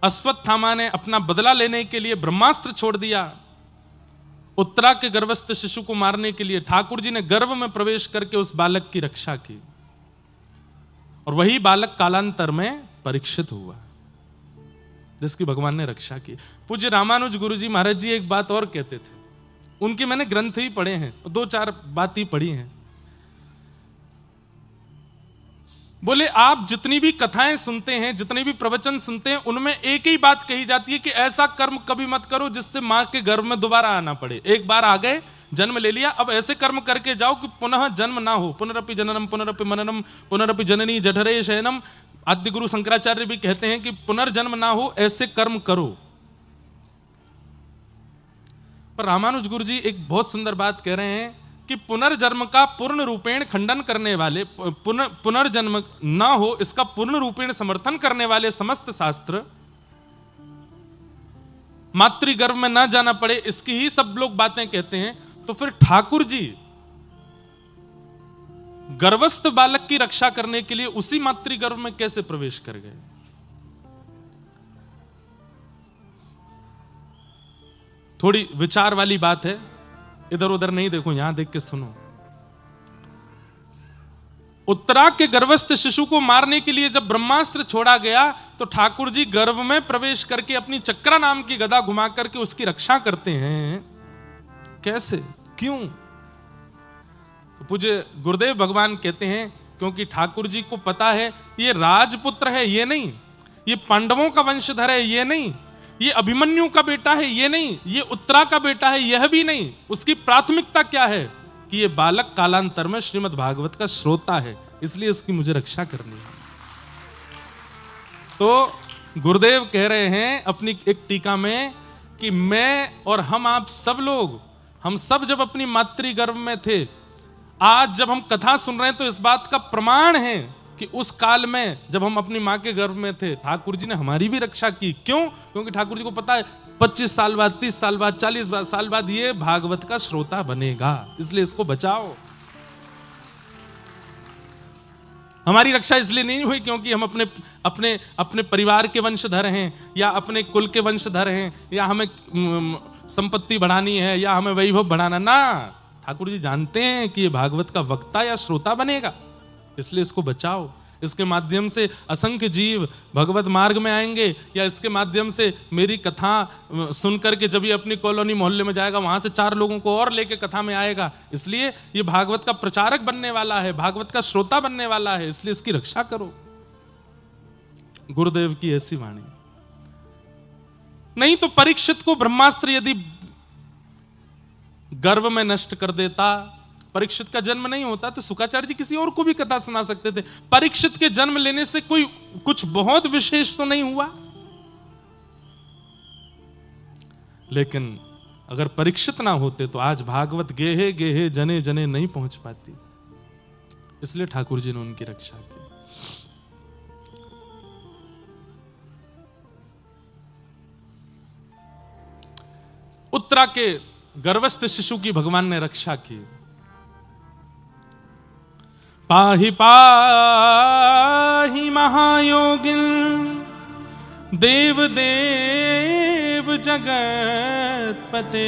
अश्वत्थामा ने अपना बदला लेने के लिए ब्रह्मास्त्र छोड़ दिया। उत्तरा के गर्भस्थ शिशु को मारने के लिए ठाकुर जी ने गर्भ में प्रवेश करके उस बालक की रक्षा की, और वही बालक कालांतर में परीक्षित हुआ, जिसकी भगवान ने रक्षा की। पूज्य रामानुज गुरु जी महाराज जी एक बात और कहते थे, उनके मैंने ग्रंथ ही पढ़े हैं, 2-4 बातें पढ़ी हैं। बोले, आप जितनी भी कथाएं सुनते हैं, जितने भी प्रवचन सुनते हैं, उनमें एक ही बात कही जाती है कि ऐसा कर्म कभी मत करो जिससे मां के गर्भ में दोबारा आना पड़े। एक बार आ गए, जन्म ले लिया, अब ऐसे कर्म करके जाओ कि पुनः जन्म ना हो। पुनरपि जननम पुनरपि मननम पुनरपि जननी जठरे शयनम। आद्य गुरु शंकराचार्य भी कहते हैं कि पुनर्जन्म ना हो, ऐसे कर्म करो। पर रामानुज गुरु जी एक बहुत सुंदर बात कह रहे हैं कि पुनर्जन्म का पूर्ण रूपेण खंडन करने वाले, पुनर्जन्म ना हो इसका पूर्ण रूपेण समर्थन करने वाले समस्त शास्त्र, मातृगर्भ में ना जाना पड़े इसकी ही सब लोग बातें कहते हैं। तो फिर ठाकुर जी गर्भस्थ बालक की रक्षा करने के लिए उसी मातृगर्भ में कैसे प्रवेश कर गए? थोड़ी विचार वाली बात है, इधर उधर नहीं देखो, यहां देख के सुनो। उत्तरा के गर्भस्थ शिशु को मारने के लिए जब ब्रह्मास्त्र छोड़ा गया तो ठाकुर जी गर्भ में प्रवेश करके अपनी चक्रा नाम की गदा घुमा करके उसकी रक्षा करते हैं। कैसे, क्यों? तो पूज्य गुरुदेव भगवान कहते हैं क्योंकि ठाकुर जी को पता है ये राजपुत्र है, ये नहीं, ये पांडवों का वंशधर है, ये नहीं, ये अभिमन्यु का बेटा है, ये नहीं, ये उत्तरा का बेटा है, यह भी नहीं। उसकी प्राथमिकता क्या है कि ये बालक कालांतर में श्रीमद् भागवत का श्रोता है, इसलिए इसकी मुझे रक्षा करनी है। तो गुरुदेव कह रहे हैं अपनी एक टीका में कि मैं और हम, आप सब लोग, हम सब जब अपनी मातृगर्भ में थे, आज जब हम कथा सुन रहे हैं तो इस बात का प्रमाण है कि उस काल में जब हम अपनी मां के गर्भ में थे ठाकुर जी ने हमारी भी रक्षा की। क्यों? क्योंकि ठाकुर जी को पता है 25 साल बाद, 30 साल बाद, 40 साल बाद ये भागवत का श्रोता बनेगा, इसलिए इसको बचाओ। हमारी रक्षा इसलिए नहीं हुई क्योंकि हम अपने अपने अपने परिवार के वंशधर हैं या अपने कुल के वंशधर हैं या हमें संपत्ति बढ़ानी है या हमें वैभव बढ़ाना, ना, ठाकुर जी जानते हैं कि ये भागवत का वक्ता या श्रोता बनेगा, इसलिए इसको बचाओ। इसके माध्यम से असंख्य जीव भगवत मार्ग में आएंगे, या इसके माध्यम से मेरी कथा सुन करके जब ये अपनी कॉलोनी मोहल्ले में जाएगा वहां से 4 लोगों को और लेके कथा में आएगा, इसलिए ये भागवत का प्रचारक बनने वाला है, भागवत का श्रोता बनने वाला है, इसलिए इसकी रक्षा करो। गुरुदेव की ऐसी वाणी। नहीं तो परीक्षित को ब्रह्मास्त्र यदि गर्भ में नष्ट कर देता, परीक्षित का जन्म नहीं होता तो शुक्राचार्य जी किसी और को भी कथा सुना सकते थे। परीक्षित के जन्म लेने से कोई कुछ बहुत विशेष तो नहीं हुआ, लेकिन अगर परीक्षित ना होते तो आज भागवत गेहे गेहे जने जने नहीं पहुंच पाती। इसलिए ठाकुर जी ने उनकी रक्षा की। उत्तरा के गर्भस्थ शिशु की भगवान ने रक्षा की। पाहि पाहि महायोगिन देव देव जगत्पते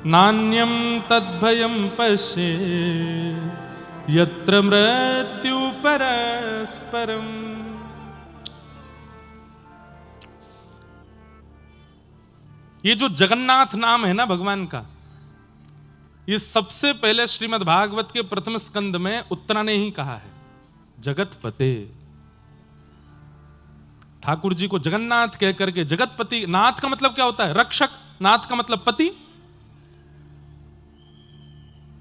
नान्यम तद्भयं पश्ये यत्र मृत्यु परस्परम। ये जो जगन्नाथ नाम है ना भगवान का, ये सबसे पहले श्रीमद् भागवत के प्रथम स्कंद में उत्तरा ने ही कहा है, जगतपते। ठाकुर जी को जगन्नाथ कह करके, जगतपति, नाथ का मतलब क्या होता है? रक्षक। नाथ का मतलब पति।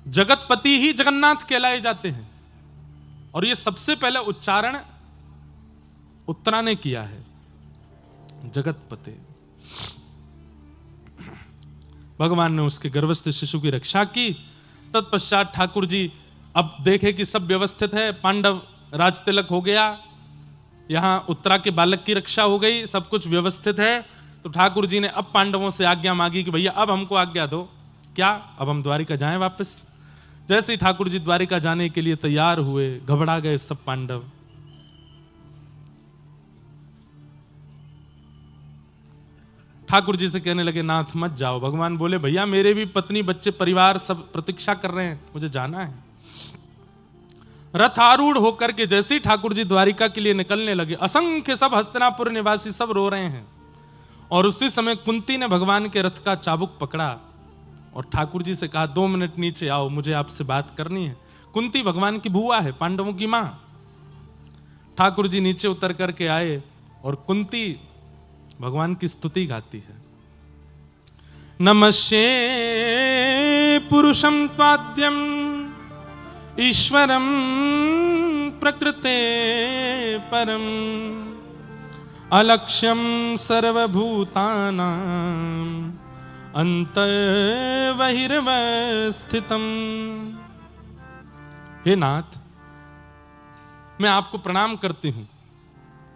जगतपति ही जगन्नाथ कहलाए जाते हैं। और ये सबसे पहले उच्चारण उत्तरा ने किया है, जगतपते। भगवान ने उसके गर्भस्थ शिशु की रक्षा की। तत्पश्चात ठाकुर जी अब देखे कि सब व्यवस्थित है, पांडव राज तिलक हो गया, यहां उत्तरा के बालक की रक्षा हो गई, सब कुछ व्यवस्थित है, तो ठाकुर जी ने अब पांडवों से आज्ञा मांगी कि भैया अब हमको आज्ञा दो, क्या अब हम द्वारिका जाएं वापस। जैसे ही ठाकुर जी द्वारिका जाने के लिए तैयार हुए, घबरा गए सब पांडव। ठाकुर जी से कहने लगे, नाथ मत जाओ। भगवान बोले, भैया मेरे भी पत्नी बच्चे परिवार सब प्रतीक्षा कर रहे हैं, मुझे जाना है। रथ आरूढ़ होकर के जैसे ही ठाकुर जी द्वारिका के लिए निकलने लगे, असंख्य सब हस्तिनापुर निवासी सब रो रहे हैं। और उसी समय कुंती ने भगवान के रथ का चाबुक पकड़ा और ठाकुर जी से कहा, 2 मिनट नीचे आओ, मुझे आपसे बात करनी है। कुंती भगवान की बुआ है, पांडवों की मां। ठाकुर जी नीचे उतर करके आए और कुंती भगवान की स्तुति गाती है। नमस्ये पुरुषं त्वाद्यं ईश्वरं प्रकृते परम अलक्ष्यं सर्वभूतानां अंतर्बहिर्वस्थितम्। हे नाथ, मैं आपको प्रणाम करती हूं।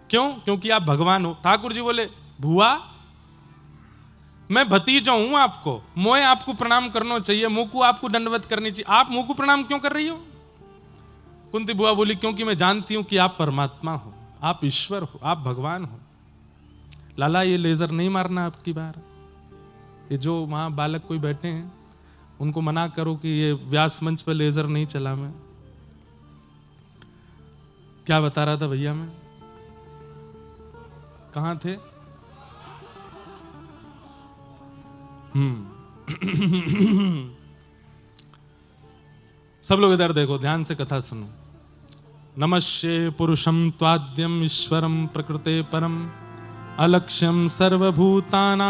क्यों? क्योंकि आप भगवान हो। ठाकुर जी बोले, भुआ मैं भतीजा हूं आपको, मोए आपको प्रणाम करना चाहिए, मुंह को आपको दंडवत करनी चाहिए, आप मुंह को प्रणाम क्यों कर रही हो? कुंती बुआ बोली, क्योंकि मैं जानती हूं कि आप परमात्मा हो, आप ईश्वर हो, आप भगवान हो। लाला ये लेजर नहीं मारना आपकी बार। ये जो वहां बालक कोई बैठे हैं उनको मना करो कि ये व्यास मंच पर लेजर नहीं चला। मैं क्या बता रहा था भैया, मैं कहां थे? सब लोग इधर देखो, ध्यान से कथा सुनो। नमस्ये पुरुषं त्वाद्यम ईश्वरं प्रकृते परम अलक्ष्यम सर्वभूतानां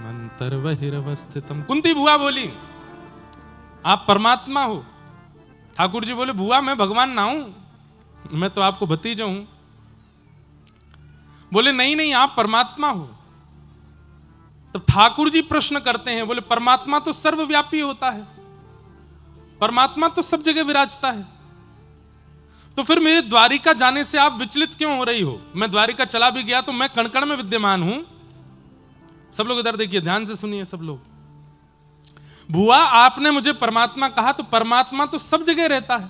अंतर्बहिर्वस्थितम्। कुंती बुआ बोली, आप परमात्मा हो। ठाकुर जी बोले, बुआ मैं भगवान ना हूं, मैं तो आपको भतीजा हूं। बोले नहीं नहीं, आप परमात्मा हो। तो ठाकुर जी प्रश्न करते हैं, बोले परमात्मा तो सर्वव्यापी होता है, परमात्मा तो सब जगह विराजता है, तो फिर मेरे द्वारिका जाने से आप विचलित क्यों हो रही हो? मैं द्वारिका चला भी गया तो मैं कण कण में विद्यमान हूं। सब लोग इधर देखिए, ध्यान से सुनिए सब लोग। बुआ आपने मुझे परमात्मा कहा, तो परमात्मा तो सब जगह रहता है,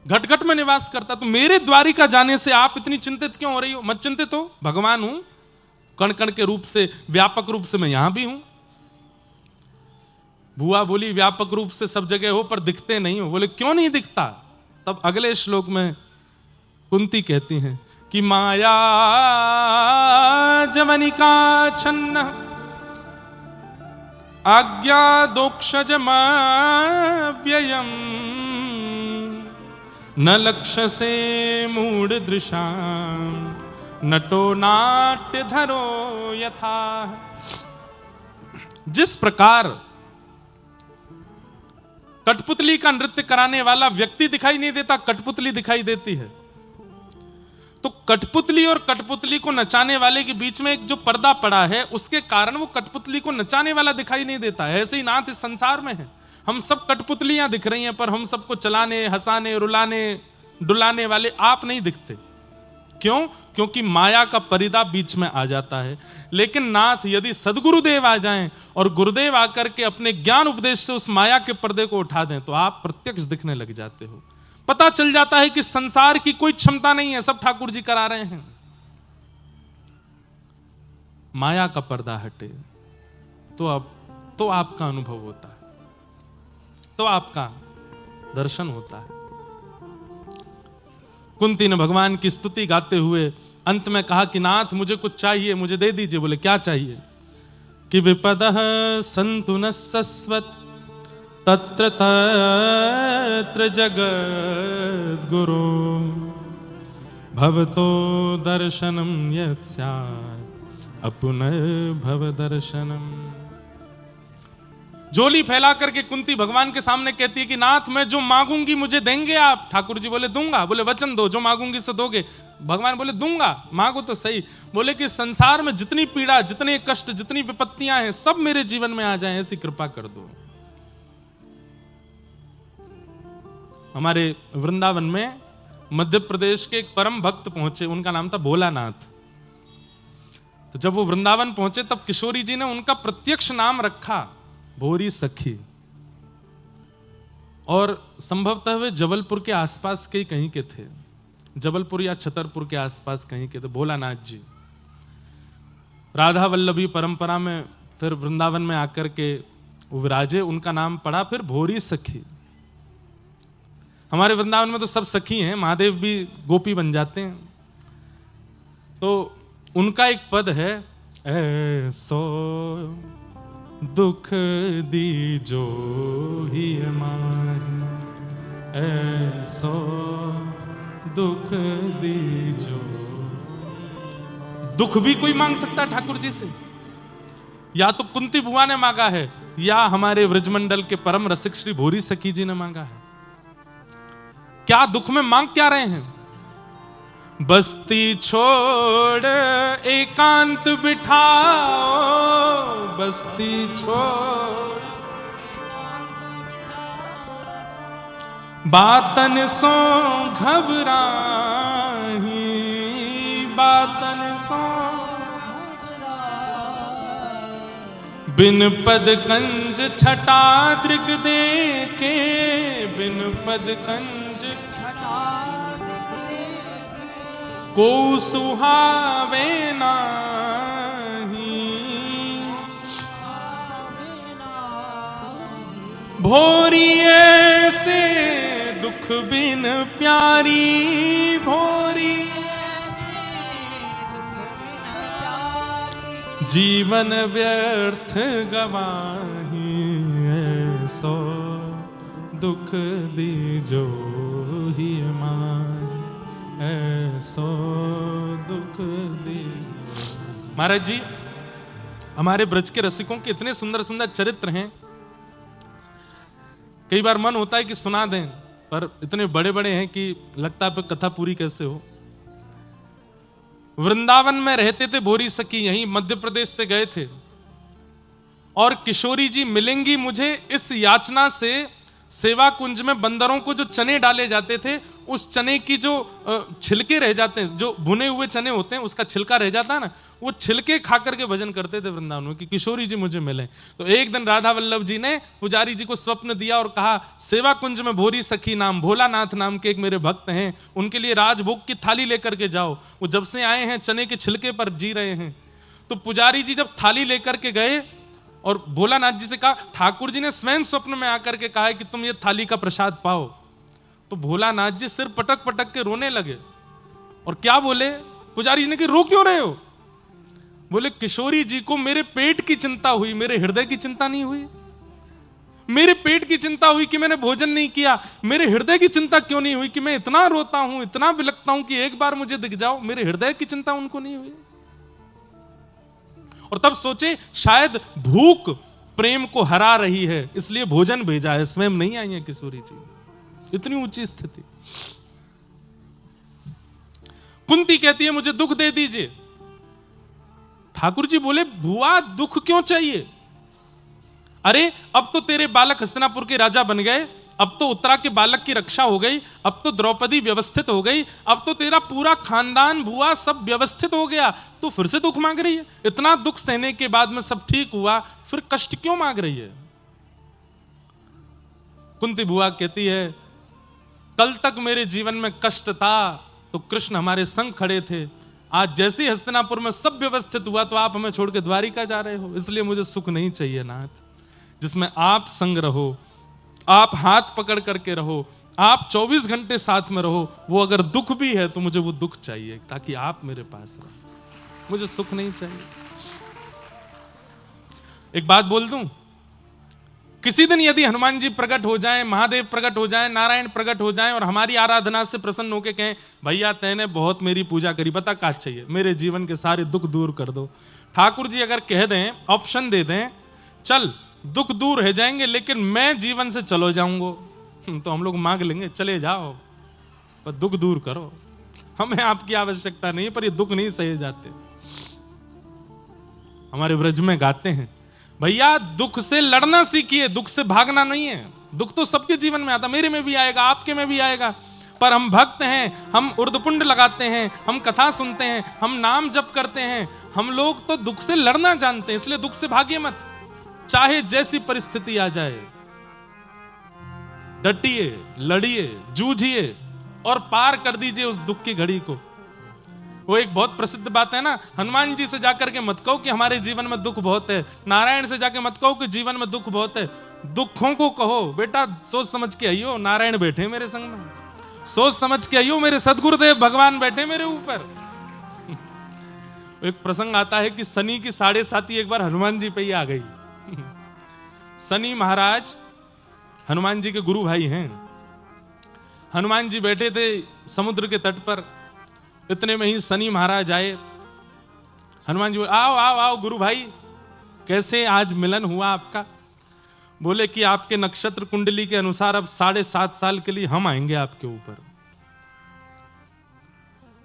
घट घट में निवास करता, तो मेरे द्वारिका जाने से आप इतनी चिंतित क्यों हो रही हो? मत चिंतित हो, भगवान हूं, कण कण के रूप से, व्यापक रूप से मैं यहां भी हूं। बुआ बोली, व्यापक रूप से सब जगह हो पर दिखते नहीं हो। बोले क्यों नहीं दिखता? तब अगले श्लोक में कुंती कहती हैं कि माया जवनिका छन्न आज्ञा दोक्षजमाव्ययम् न लक्ष्य से मूढ़ दृशाम नटो नाट्य धरो यथा। जिस प्रकार कठपुतली का नृत्य कराने वाला व्यक्ति दिखाई नहीं देता, कठपुतली दिखाई देती है, तो कठपुतली और कठपुतली को नचाने वाले के बीच में एक जो पर्दा पड़ा है, उसके कारण वो कठपुतली को नचाने वाला दिखाई नहीं देता है। ऐसे ही नाथ इस संसार में है, हम सब कठपुतलियां दिख रही हैं, पर हम सबको चलाने, हंसाने, रुलाने, डुलाने वाले आप नहीं दिखते। क्यों? क्योंकि माया का पर्दा बीच में आ जाता है। लेकिन नाथ यदि सदगुरुदेव आ जाएं और गुरुदेव आकर के अपने ज्ञान उपदेश से उस माया के पर्दे को उठा दें, तो आप प्रत्यक्ष दिखने लग जाते हो। पता चल जाता है कि संसार की कोई क्षमता नहीं है, सब ठाकुर जी करा रहे हैं। माया का पर्दा हटे तो आपका अनुभव होता है, तो आपका दर्शन होता है। कुंती ने भगवान की स्तुति गाते हुए अंत में कहा कि नाथ मुझे कुछ चाहिए, मुझे दे दीजिए। बोले क्या चाहिए? कि विपदः सन्तु न सस्वत् तत्र तत्र जगद्गुरो भवतो दर्शनम यत् स्यात् अपुनर्भव दर्शनम। झोली फैला करके कुंती भगवान के सामने कहती है कि नाथ मैं जो मांगूंगी मुझे देंगे आप? ठाकुर जी बोले दूंगा। बोले वचन दो, जो मांगूंगी से दोगे? भगवान बोले दूंगा, मांगो तो सही। बोले कि संसार में जितनी पीड़ा, जितने कष्ट, जितनी विपत्तियां हैं, सब मेरे जीवन में आ जाएं, ऐसी कृपा कर दो। हमारे वृंदावन में मध्य प्रदेश के एक परम भक्त पहुंचे, उनका नाम था भोलानाथ। तो जब वो वृंदावन पहुंचे तब किशोरी जी ने उनका प्रत्यक्ष नाम रखा भोरी सखी, और संभवतः वे जबलपुर के आसपास के कहीं के थे, जबलपुर या छतरपुर के आसपास कहीं के थे भोलानाथ जी। राधा वल्लभी परंपरा में फिर वृंदावन में आकर के वो विराजे, उनका नाम पड़ा फिर भोरी सखी। हमारे वृंदावन में तो सब सखी हैं, महादेव भी गोपी बन जाते हैं। तो उनका एक पद है, ऐसो दुख दीजो ही माही, ऐसो दुख दीजो। दुख भी कोई मांग सकता है ठाकुर जी से, या तो कुंती बुआ ने मांगा है, या हमारे व्रजमंडल के परम रसिक श्री भोरी सखी जी ने मांगा है। क्या दुख में मांग क्या रहे हैं? बस्ती छोड़ एकांत बिठाओ, बस्ती छोड़ बातन सो घबराही, बातन सो बिन पद कंज छटा दृग देखे, बिन पद कंज को सुहावे नाही, भोरी ऐसे दुख बिन प्यारी, भोरी जीवन व्यर्थ गवाही, ऐसो दुख दीजो ही मान, ऐसो दुख दी। महाराज जी, हमारे ब्रज के रसिकों के इतने सुंदर सुंदर चरित्र हैं, कई बार मन होता है कि सुना दें, पर इतने बड़े बड़े हैं कि लगता है कथा पूरी कैसे हो। वृंदावन में रहते थे भोरी सखी, यहीं मध्य प्रदेश से गए थे, और किशोरी जी मिलेंगी मुझे इस याचना से। सेवा कुंज में बंदरों को जो चने डाले जाते थे, उस चने की जो छिलके रह जाते हैं, जो भुने हुए चने होते हैं, उसका छिलका रह जाता है ना, वो छिलके खा करके भजन करते थे वृंदावन में कि किशोरी जी मुझे मिले। तो एक दिन राधा वल्लभ जी ने पुजारी जी को स्वप्न दिया और कहा, सेवा कुंज में भोरी सखी नाम भोलानाथ नाम के एक मेरे भक्त हैं, उनके लिए राजभोग की थाली लेकर के जाओ। वो जब से आए हैं चने के छिलके पर जी रहे हैं। तो पुजारी जी जब थाली लेकर के गए और भोलानाथ जी से कहा, ठाकुर जी ने स्वयं स्वप्न में आकर के कहा है कि तुम ये थाली का प्रसाद पाओ। तो भोलानाथ जी सिर पटक पटक के रोने लगे, और क्या बोले? पुजारी जी ने कि रो क्यों रहे हो? बोले किशोरी जी को मेरे पेट की चिंता हुई, मेरे हृदय की चिंता नहीं हुई। मेरे पेट की चिंता हुई कि मैंने भोजन नहीं किया, मेरे हृदय की चिंता क्यों नहीं हुई कि मैं इतना रोता हूं, इतना बिलखता हूं कि एक बार मुझे दिख जाओ। मेरे हृदय की चिंता उनको नहीं हुई। और तब सोचे शायद भूख प्रेम को हरा रही है, इसलिए भोजन भेजा है, स्वयं नहीं आई है किशोरी जी। इतनी ऊंची स्थिति। कुंती कहती है मुझे दुख दे दीजिए। ठाकुर जी बोले बुआ दुख क्यों चाहिए? अरे अब तो तेरे बालक हस्तिनापुर के राजा बन गए, अब तो उत्तरा के बालक की रक्षा हो गई, अब तो द्रौपदी व्यवस्थित हो गई, अब तो तेरा पूरा खानदान बुआ सब व्यवस्थित हो गया, तू फिर से दुख मांग रही है? इतना दुख सहने के बाद में सब ठीक हुआ, फिर कष्ट क्यों मांग रही है? कुंती बुआ कहती है कल तक मेरे जीवन में कष्ट था तो कृष्ण हमारे संग खड़े थे, आज जैसे ही हस्तिनापुर में सब व्यवस्थित हुआ तो आप हमें छोड़ के द्वारिका जा रहे हो, इसलिए मुझे सुख नहीं चाहिए नाथ, जिसमें आप संग रहो, आप हाथ पकड़ करके रहो, आप 24 घंटे साथ में रहो। वो अगर दुख भी है तो मुझे वो दुख चाहिए ताकि आप मेरे पास रहो, मुझे सुख नहीं चाहिए। एक बात बोल दूं, किसी दिन यदि हनुमान जी प्रकट हो जाएं, महादेव प्रकट हो जाएं, नारायण प्रकट हो जाएं और हमारी आराधना से प्रसन्न होकर कहें भैया तैने बहुत मेरी पूजा करी, बता क्या चाहिए, मेरे जीवन के सारे दुख दूर कर दो। ठाकुर जी अगर कह दें, ऑप्शन दे दें, चल दुख दूर हो जाएंगे लेकिन मैं जीवन से चलो जाऊंगा, तो हम लोग मांग लेंगे चले जाओ पर दुख दूर करो, हमें आपकी आवश्यकता नहीं, पर ये दुख नहीं सहे जाते। हमारे व्रज में गाते हैं भैया दुख से लड़ना सीखिए, दुख से भागना नहीं है। दुख तो सबके जीवन में आता, मेरे में भी आएगा, आपके में भी आएगा, पर हम भक्त हैं, हम उर्दपुंड लगाते हैं, हम कथा सुनते हैं, हम नाम जप करते हैं, हम लोग तो दुख से लड़ना जानते हैं, इसलिए दुख से भागिए मत, चाहे जैसी परिस्थिति आ जाए डटिए, लड़िए, जूझिए और पार कर दीजिए उस दुख की घड़ी को। वो एक बहुत प्रसिद्ध बात है ना, हनुमान जी से जाकर के मत कहो कि हमारे जीवन में दुख बहुत है, नारायण से जाके मत कहो कि जीवन में दुख बहुत है, दुखों को कहो बेटा सोच समझ के आइयो, नारायण बैठे मेरे संग में, सोच समझ के आइयो, मेरे सदगुरुदेव भगवान बैठे मेरे ऊपर। एक प्रसंग आता है कि शनि की 7.5 एक बार हनुमान जी पे ही आ गई। शनि महाराज हनुमान जी के गुरु भाई हैं। हनुमान जी बैठे थे समुद्र के तट पर, इतने में ही शनि महाराज आए। हनुमान जी बोले आओ आओ आओ गुरु भाई, कैसे आज मिलन हुआ आपका? बोले कि आपके नक्षत्र कुंडली के अनुसार अब 7.5 साल के लिए हम आएंगे आपके ऊपर।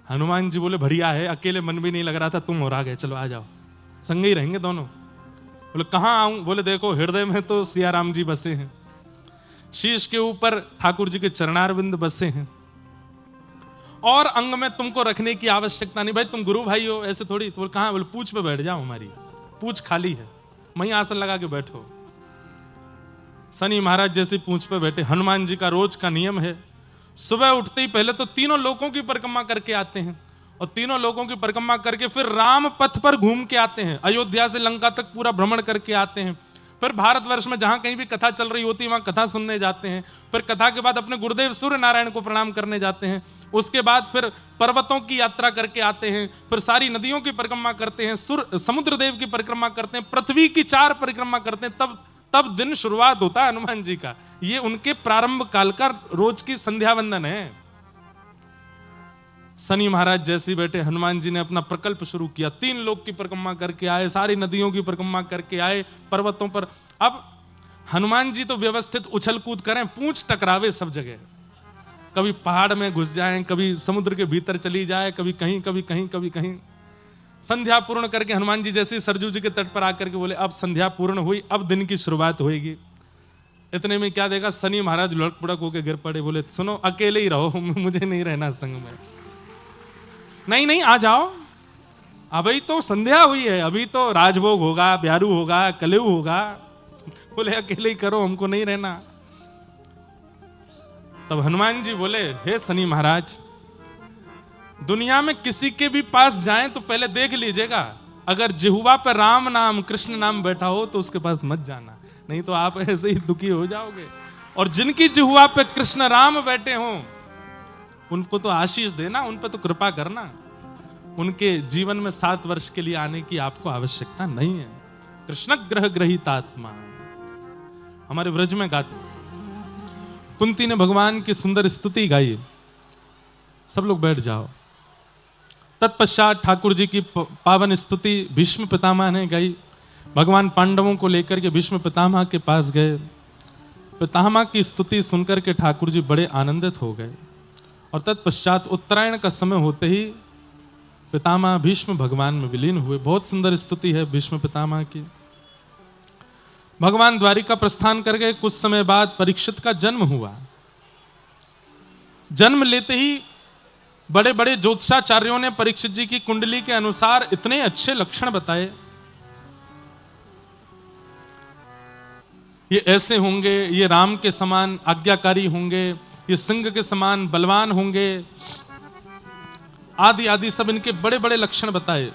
हनुमान जी बोले बढ़िया है, अकेले मन भी नहीं लग रहा था, तुम और आ गए, चलो आ जाओ, संग ही रहेंगे दोनों। बोले कहां आऊं? बोले देखो हृदय में तो सिया राम जी बसे हैं, शीश के ऊपर ठाकुर जी के चरणारविंद बसे हैं, और अंग में तुमको रखने की आवश्यकता नहीं, भाई तुम गुरु भाई हो, ऐसे थोड़ी। तो कहां? बोले पूछ पे बैठ जाओ, हमारी पूछ खाली है, वहीं आसन लगा के बैठो। शनि महाराज जैसे पूछ पे बैठे। हनुमान जी का रोज का नियम है, सुबह उठते ही पहले तो तीनों लोकों की परिक्रमा करके आते हैं, और तीनों लोकों की परिक्रमा करके फिर राम पथ पर घूम के आते हैं, अयोध्या से लंका तक पूरा भ्रमण करके आते हैं। फिर भारतवर्ष में जहां कहीं भी कथा चल रही होती है वहां कथा सुनने जाते हैं। फिर कथा के बाद अपने गुरुदेव सूर्य नारायण को प्रणाम करने जाते हैं। उसके बाद फिर पर्वतों की यात्रा करके आते हैं, फिर सारी नदियों की परिक्रमा करते हैं, समुद्र देव की परिक्रमा करते हैं, पृथ्वी की 4 परिक्रमा करते हैं, तब दिन शुरुआत होता है हनुमान जी का। ये उनके प्रारंभ काल का रोज की संध्या वंदन है। शनि महाराज जैसे बैठे, हनुमान जी ने अपना प्रकल्प शुरू किया, 3 लोक की परिक्रमा करके आए, सारी नदियों की परिक्रमा करके आए, पर्वतों पर। अब हनुमान जी तो व्यवस्थित उछल कूद करें, पूंछ टकरावे सब जगह, कभी पहाड़ में घुस जाएं, कभी समुद्र के भीतर चली जाए, कभी कहीं कभी कहीं कभी कहीं। संध्या पूर्ण करके हनुमान जी जैसे सरजू जी के तट पर आकर के बोले अब संध्या पूर्ण हुई, अब दिन की शुरुआत होगी। इतने में क्या देखा, शनि महाराज लुढ़क पुढ़क होकर गिर पड़े, बोले सुनो अकेले ही रहो, मुझे नहीं रहना संग में। नहीं नहीं आ जाओ, अभी तो संध्या हुई है, अभी तो राजभोग होगा, ब्यारू होगा, कलेऊ होगा। बोले अकेले ही करो, हमको नहीं रहना। तब हनुमान जी बोले हे शनि महाराज, दुनिया में किसी के भी पास जाएं तो पहले देख लीजिएगा, अगर जिह्वा पर राम नाम कृष्ण नाम बैठा हो तो उसके पास मत जाना, नहीं तो आप ऐसे ही दुखी हो जाओगे। और जिनकी जिह्वा पे कृष्ण राम बैठे हों उनको तो आशीष देना, उन पर तो कृपा करना। उनके जीवन में 7 वर्ष के लिए आने की आपको आवश्यकता नहीं है। कृष्ण ग्रह ग्रहितात्मा हमारे व्रज में गाते। कुंती ने भगवान की सुंदर स्तुति गाई, सब लोग बैठ जाओ। तत्पश्चात ठाकुर जी की पावन स्तुति भीष्म पितामह ने गाई। भगवान पांडवों को लेकर के भीष्म पितामह के पास गए। पितामह की स्तुति सुनकर के ठाकुर जी बड़े आनंदित हो गए। और तत्पश्चात उत्तरायण का समय होते ही पितामह भीष्म भगवान में विलीन हुए। बहुत सुंदर स्तुति है भीष्म पितामह की। भगवान द्वारिका प्रस्थान कर गए। कुछ समय बाद परीक्षित का जन्म हुआ। जन्म लेते ही बड़े बड़े ज्योतिषाचार्यों ने परीक्षित जी की कुंडली के अनुसार इतने अच्छे लक्षण बताए, ये ऐसे होंगे, ये राम के समान आज्ञाकारी होंगे, ये सिंह के समान बलवान होंगे, आदि आदि सब इनके बड़े बड़े लक्षण बताए।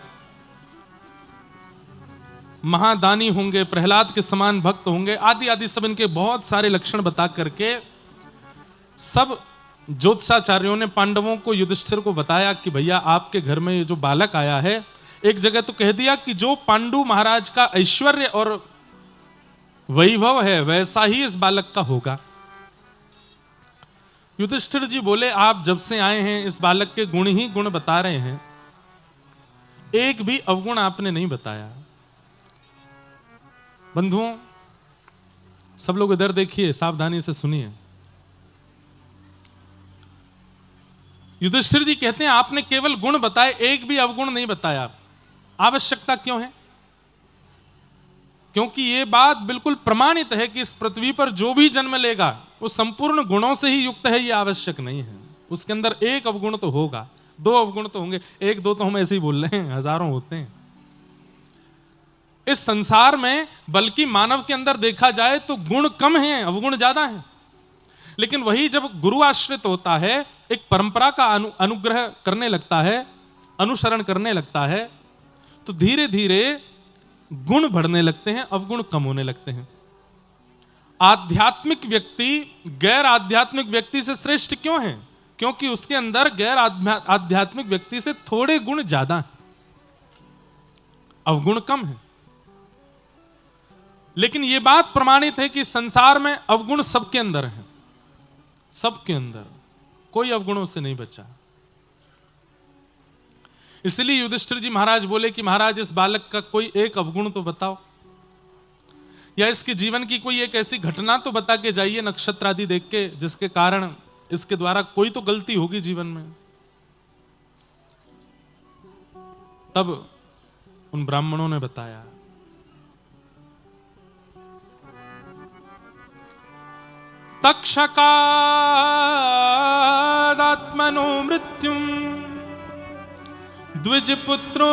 महादानी होंगे, प्रहलाद के समान भक्त होंगे, आदि आदि सब इनके बहुत सारे लक्षण बता करके सब ज्योतिषाचार्यों ने पांडवों को, युधिष्ठिर को बताया कि भैया आपके घर में ये जो बालक आया है, एक जगह तो कह दिया कि जो पांडु महाराज का ऐश्वर्य और वैभव है वैसा ही इस बालक का होगा। युधिष्ठिर जी बोले आप जब से आए हैं इस बालक के गुण ही गुण बता रहे हैं, एक भी अवगुण आपने नहीं बताया। बंधुओं, सब लोग इधर देखिए, सावधानी से सुनिए। युधिष्ठिर जी कहते हैं आपने केवल गुण बताए, एक भी अवगुण नहीं बताया। आवश्यकता क्यों है? क्योंकि यह बात बिल्कुल प्रमाणित है कि इस पृथ्वी पर जो भी जन्म लेगा वो संपूर्ण गुणों से ही युक्त है, यह आवश्यक नहीं है। उसके अंदर एक अवगुण तो होगा, दो अवगुण तो होंगे, एक दो तो हम ऐसे ही बोल रहे हैं, हजारों होते हैं इस संसार में। बल्कि मानव के अंदर देखा जाए तो गुण कम हैं, अवगुण ज्यादा हैं। लेकिन वही जब गुरु आश्रित होता है, एक परंपरा का अनुग्रह करने लगता है, अनुसरण करने लगता है, तो धीरे धीरे गुण बढ़ने लगते हैं, अवगुण कम होने लगते हैं। आध्यात्मिक व्यक्ति गैर आध्यात्मिक व्यक्ति से श्रेष्ठ क्यों है? क्योंकि उसके अंदर गैर आध्यात्मिक व्यक्ति से थोड़े गुण ज्यादा हैं, अवगुण कम है। लेकिन यह बात प्रमाणित है कि संसार में अवगुण सबके अंदर है, सबके अंदर, कोई अवगुणों से नहीं बचा। इसलिए युधिष्ठिर जी महाराज बोले कि महाराज इस बालक का कोई एक अवगुण तो बताओ, या इसके जीवन की कोई एक ऐसी घटना तो बता के जाइए नक्षत्र आदि देख के, जिसके कारण इसके द्वारा कोई तो गलती होगी जीवन में। तब उन ब्राह्मणों ने बताया, तक्षकादात्मनो मृत्युम द्विजपुत्रोपसर्जिता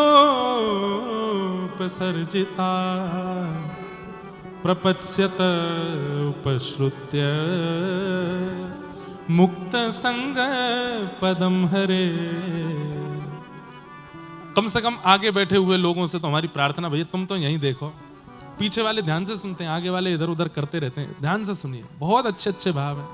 प्रपत्स्यत उपश्रुत्य मुक्त संग पदम हरे। कम से कम आगे बैठे हुए लोगों से तो हमारी प्रार्थना, भैया तुम तो यहीं देखो, पीछे वाले ध्यान से सुनते हैं, आगे वाले इधर उधर करते रहते हैं, ध्यान से सुनिए, बहुत अच्छे अच्छे भाव हैं।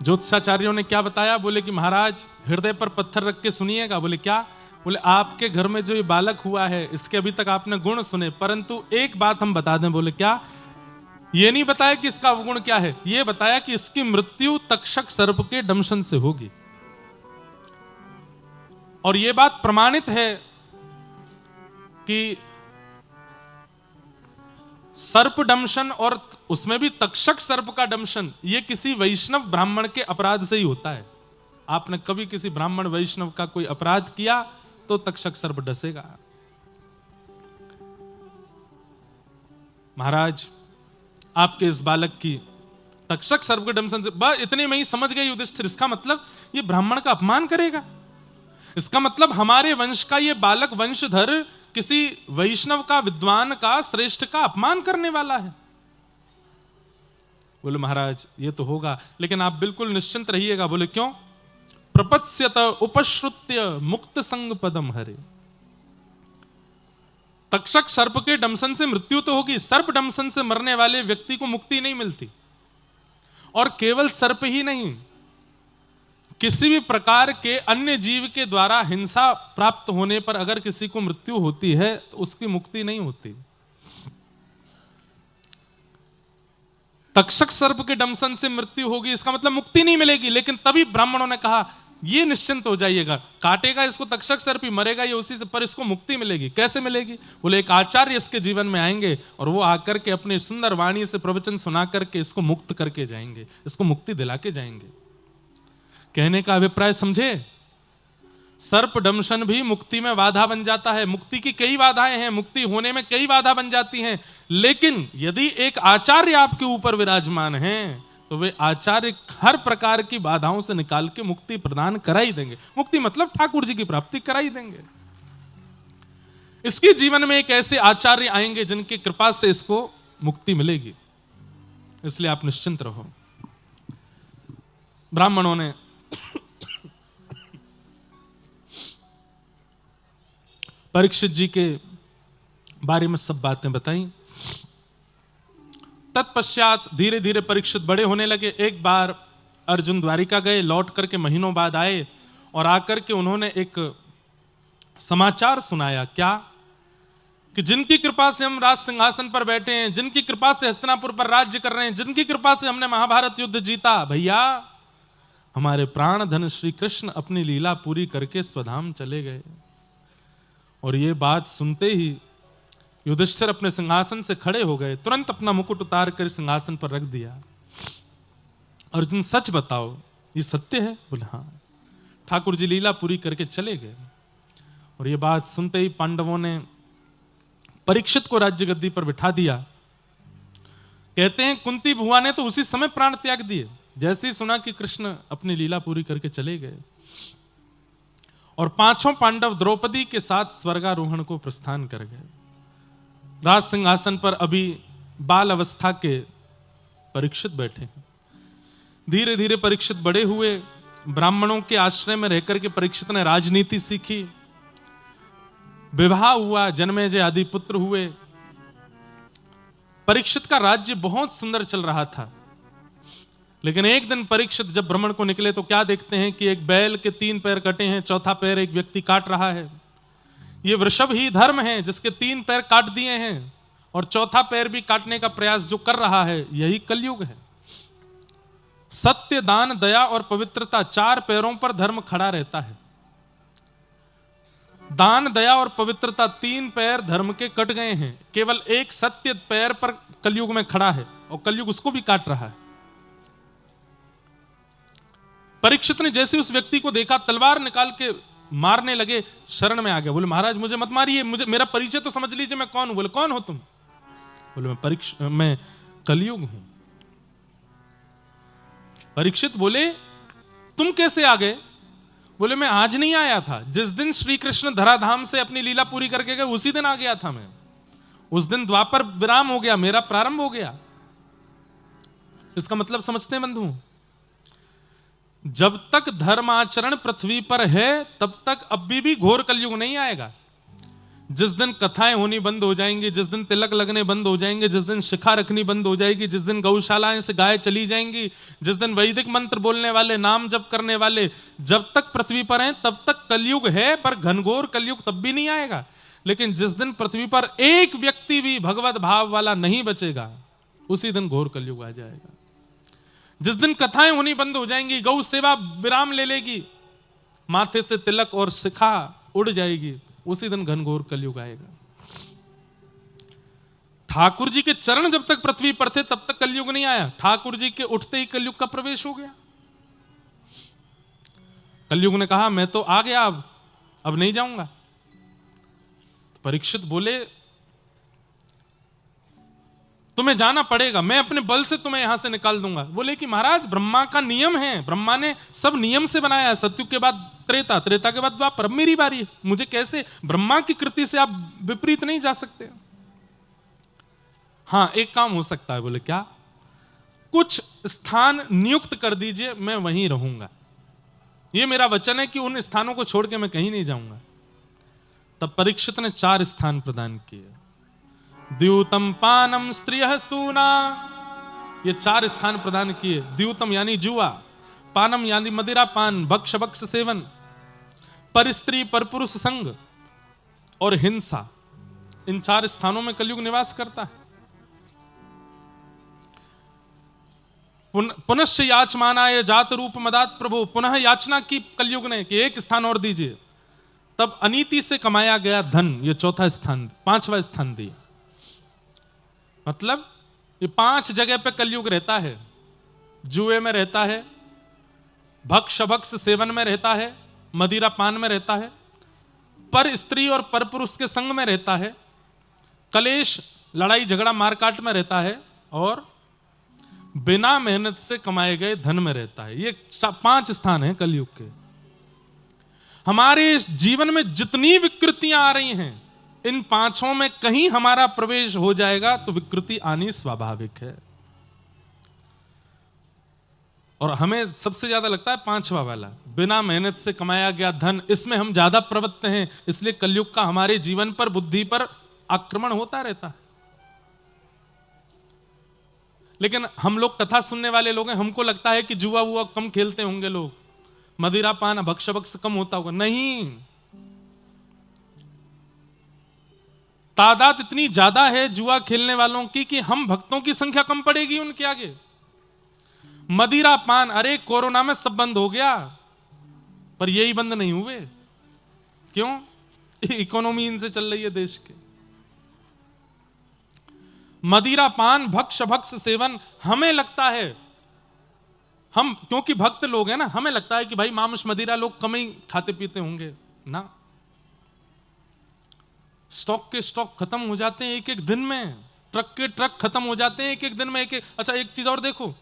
ज्योतिषाचार्यों ने क्या बताया? बोले कि महाराज हृदय पर पत्थर रख के सुनिएगा। बोले क्या? बोले आपके घर में जो ये बालक हुआ है इसके अभी तक आपने गुण सुने, परंतु एक बात हम बता दें। बोले क्या? ये नहीं बताया कि इसका अवगुण क्या है, ये बताया कि इसकी मृत्यु तक्षक सर्प के दंशन से होगी। और यह बात प्रमाणित है कि सर्प दंशन, और उसमें भी तक्षक सर्प का दंशन, यह किसी वैष्णव ब्राह्मण के अपराध से ही होता है। आपने कभी किसी ब्राह्मण वैष्णव का कोई अपराध किया तो तक्षक सर्प डसेगा। महाराज आपके इस बालक की तक्षक सर्प के दंशन से, बस इतने में ही समझ गए युधिष्ठिर, इसका मतलब ये ब्राह्मण का अपमान करेगा, इसका मतलब हमारे वंश का ये बालक वंशधर किसी वैष्णव का, विद्वान का, श्रेष्ठ का अपमान करने वाला है। बोले महाराज ये तो होगा, लेकिन आप बिल्कुल निश्चिंत रहिएगा। बोले क्यों? प्रपत्स्यत उपश्रुत्य मुक्त संग पदम हरे। तक्षक सर्प के दंशन से मृत्यु तो होगी, सर्प दंशन से मरने वाले व्यक्ति को मुक्ति नहीं मिलती। और केवल सर्प ही नहीं, किसी भी प्रकार के अन्य जीव के द्वारा हिंसा प्राप्त होने पर अगर किसी को मृत्यु होती है तो उसकी मुक्ति नहीं होती। तक्षक सर्प के दंशन से मृत्यु होगी, इसका मतलब मुक्ति नहीं मिलेगी। लेकिन तभी ब्राह्मणों ने कहा ये निश्चिंत हो जाइएगा, काटेगा इसको तक्षक सर्प ही, मरेगा ये उसी से, पर इसको मुक्ति मिलेगी। कैसे मिलेगी? बोले एक आचार्य इसके जीवन में आएंगे और वो आकर के अपनी सुंदर वाणी से प्रवचन सुना करके इसको मुक्त करके जाएंगे, इसको मुक्ति दिला के जाएंगे। कहने का अभिप्राय समझे? सर्प दंशन भी मुक्ति में बाधा बन जाता है। मुक्ति की कई बाधाएं हैं, मुक्ति होने में कई बाधा बन जाती हैं, लेकिन यदि एक आचार्य आपके ऊपर विराजमान हैं तो वे आचार्य हर प्रकार की बाधाओं से निकाल के मुक्ति प्रदान करा ही देंगे। मुक्ति मतलब ठाकुर जी की प्राप्ति करा ही देंगे। इसके जीवन में एक ऐसे आचार्य आएंगे जिनकी कृपा से इसको मुक्ति मिलेगी, इसलिए आप निश्चिंत रहो। ब्राह्मणों ने परीक्षित जी के बारे में सब बातें बताई। तत्पश्चात धीरे धीरे परीक्षित बड़े होने लगे। एक बार अर्जुन द्वारिका गए, लौट करके महीनों बाद आए और आकर के उन्होंने एक समाचार सुनाया। क्या? कि जिनकी कृपा से हम राज सिंहासन पर बैठे हैं, जिनकी कृपा से हस्तिनापुर पर राज्य कर रहे हैं, जिनकी कृपा से हमने महाभारत युद्ध जीता, भैया हमारे प्राण धन श्री कृष्ण अपनी लीला पूरी करके स्वधाम चले गए। और ये बात सुनते ही युधिष्ठिर अपने सिंहासन से खड़े हो गए, तुरंत अपना मुकुट उतार कर सिंहासन पर रख दिया। अर्जुन सच बताओ, ये सत्य है? बोले हाँ। ठाकुर जी लीला पूरी करके चले गए। और ये बात सुनते ही पांडवों ने परीक्षित को राज्य गद्दी पर बिठा दिया। कहते हैं कुंती भुआ ने तो उसी समय प्राण त्याग दिए जैसे ही सुना कि कृष्ण अपनी लीला पूरी करके चले गए। और पांचों पांडव द्रौपदी के साथ स्वर्गारोहण को प्रस्थान कर गए। राज सिंहासन पर अभी बाल अवस्था के परीक्षित बैठे हैं। धीरे धीरे परीक्षित बड़े हुए। ब्राह्मणों के आश्रय में रहकर के परीक्षित ने राजनीति सीखी, विवाह हुआ, जन्मेजय आदि पुत्र हुए। परीक्षित का राज्य बहुत सुंदर चल रहा था। लेकिन एक दिन परीक्षित जब भ्रमण को निकले तो क्या देखते हैं कि एक बैल के 3 पैर कटे हैं, चौथा पैर एक व्यक्ति काट रहा है। ये वृषभ ही धर्म है जिसके 3 पैर काट दिए हैं और चौथा पैर भी काटने का प्रयास जो कर रहा है, यही कलयुग है। सत्य, दान, दया और पवित्रता 4 पैरों पर धर्म खड़ा रहता है। दान, दया और पवित्रता 3 पैर धर्म के कट गए हैं, केवल एक सत्य पैर पर कलयुग में खड़ा है और कलयुग उसको भी काट रहा है। परीक्षित ने जैसे उस व्यक्ति को देखा, तलवार निकाल के मारने लगे, शरण में आ गए। बोले महाराज मुझे मत मारिए, मुझे मेरा परिचय तो समझ लीजिए, मैं कौन हूं? बोले कौन हो तुम? बोले मैं कलयुग हूं। परीक्षित बोले तुम कैसे आ गए? बोले मैं आज नहीं आया था, जिस दिन श्री कृष्ण धराधाम से अपनी लीला पूरी करके गए उसी दिन आ गया था मैं। उस दिन द्वापर विराम हो गया, मेरा प्रारंभ हो गया। इसका मतलब समझते हैं बंधु? जब तक धर्माचरण पृथ्वी पर है तब तक अभी भी घोर कलयुग नहीं आएगा। जिस दिन कथाएं होनी बंद हो जाएंगी, जिस दिन तिलक लगने बंद हो जाएंगे, जिस दिन शिखा रखनी बंद हो जाएगी, जिस दिन गौशालाएं से गाय चली जाएंगी, जिस दिन वैदिक मंत्र बोलने वाले, नाम जप करने वाले जब तक पृथ्वी पर हैं तब तक कलयुग है, पर घनघोर कलयुग तब भी नहीं आएगा। लेकिन जिस दिन पृथ्वी पर एक व्यक्ति भी भगवत भाव वाला नहीं बचेगा, उसी दिन घोर कलयुग आ जाएगा। जिस दिन कथाएं होनी बंद हो जाएंगी, गौ सेवा विराम ले लेगी, माथे से तिलक और शिखा उड़ जाएगी, उसी दिन घनघोर कलयुग आएगा। ठाकुर जी के चरण जब तक पृथ्वी पर थे तब तक कलयुग नहीं आया। ठाकुर जी के उठते ही कलयुग का प्रवेश हो गया। कलयुग ने कहा मैं तो आ गया, अब नहीं जाऊंगा। परीक्षित बोले तुम्हें जाना पड़ेगा, मैं अपने बल से तुम्हें यहां से निकाल दूंगा। बोले कि महाराज ब्रह्मा का नियम है, ब्रह्मा ने सब नियम से बनाया है। सत्युग के बाद त्रेता, त्रेता के बाद द्वापर, अब मेरी बारी है, मुझे कैसे? ब्रह्मा की कृति से आप विपरीत नहीं जा सकते। हाँ एक काम हो सकता है। बोले क्या? कुछ स्थान नियुक्त कर दीजिए, मैं वहीं रहूंगा। ये मेरा वचन है कि उन स्थानों को छोड़ के मैं कहीं नहीं जाऊंगा। तब परीक्षित ने 4 स्थान प्रदान किए। द्यूतम पानम स्त्रियः सूना, ये 4 स्थान प्रदान किए। द्यूतम यानी जुआ, पानम यानी मदिरा पान, भक्ष भक्ष सेवन, पर स्त्री पर पुरुष संग और हिंसा। इन 4 स्थानों में कलयुग निवास करता है। पुनश्च याचमानाय जात रूप मदात प्रभु, पुनः याचना की कलयुग ने कि एक स्थान और दीजिए। तब अनीति से कमाया गया धन, ये 4था स्थान, 5वां स्थान दिया। मतलब ये 5 जगह पे कलयुग रहता है। जुए में रहता है, भक्ष भक्ष सेवन में रहता है, मदिरा पान में रहता है, पर स्त्री और पर पुरुष के संग में रहता है, कलेश लड़ाई झगड़ा मारकाट में रहता है, और बिना मेहनत से कमाए गए धन में रहता है। ये 5 स्थान हैं कलयुग के। हमारे जीवन में जितनी विकृतियां आ रही हैं, इन 5 में कहीं हमारा प्रवेश हो जाएगा तो विकृति आनी स्वाभाविक है। और हमें सबसे ज्यादा लगता है 5वां वाला, बिना मेहनत से कमाया गया धन, इसमें हम ज्यादा प्रवृत्त हैं, इसलिए कलयुग का हमारे जीवन पर, बुद्धि पर आक्रमण होता रहता है। लेकिन हम लोग कथा सुनने वाले लोग हैं, हमको लगता है कि जुआ वुआ कम खेलते होंगे लोग, मदिरा पान भक्ष भक्ष कम होता होगा। नहीं, तादाद इतनी ज्यादा है जुआ खेलने वालों की कि हम भक्तों की संख्या कम पड़ेगी उनके आगे। मदिरा पान, अरे कोरोना में सब बंद हो गया, पर यही बंद नहीं हुए। क्यों? इकोनॉमी इनसे चल रही है देश के। मदिरा पान भक्ष भक्ष सेवन, हमें लगता है, हम क्योंकि भक्त लोग हैं ना, हमें लगता है कि भाई मांस मदिरा लोग कम ही खाते पीते होंगे ना। स्टॉक के स्टॉक खत्म हो जाते हैं एक एक दिन में, ट्रक के ट्रक खत्म हो जाते हैं एक एक दिन में, एक एक। अच्छा, एक चीज और देखो,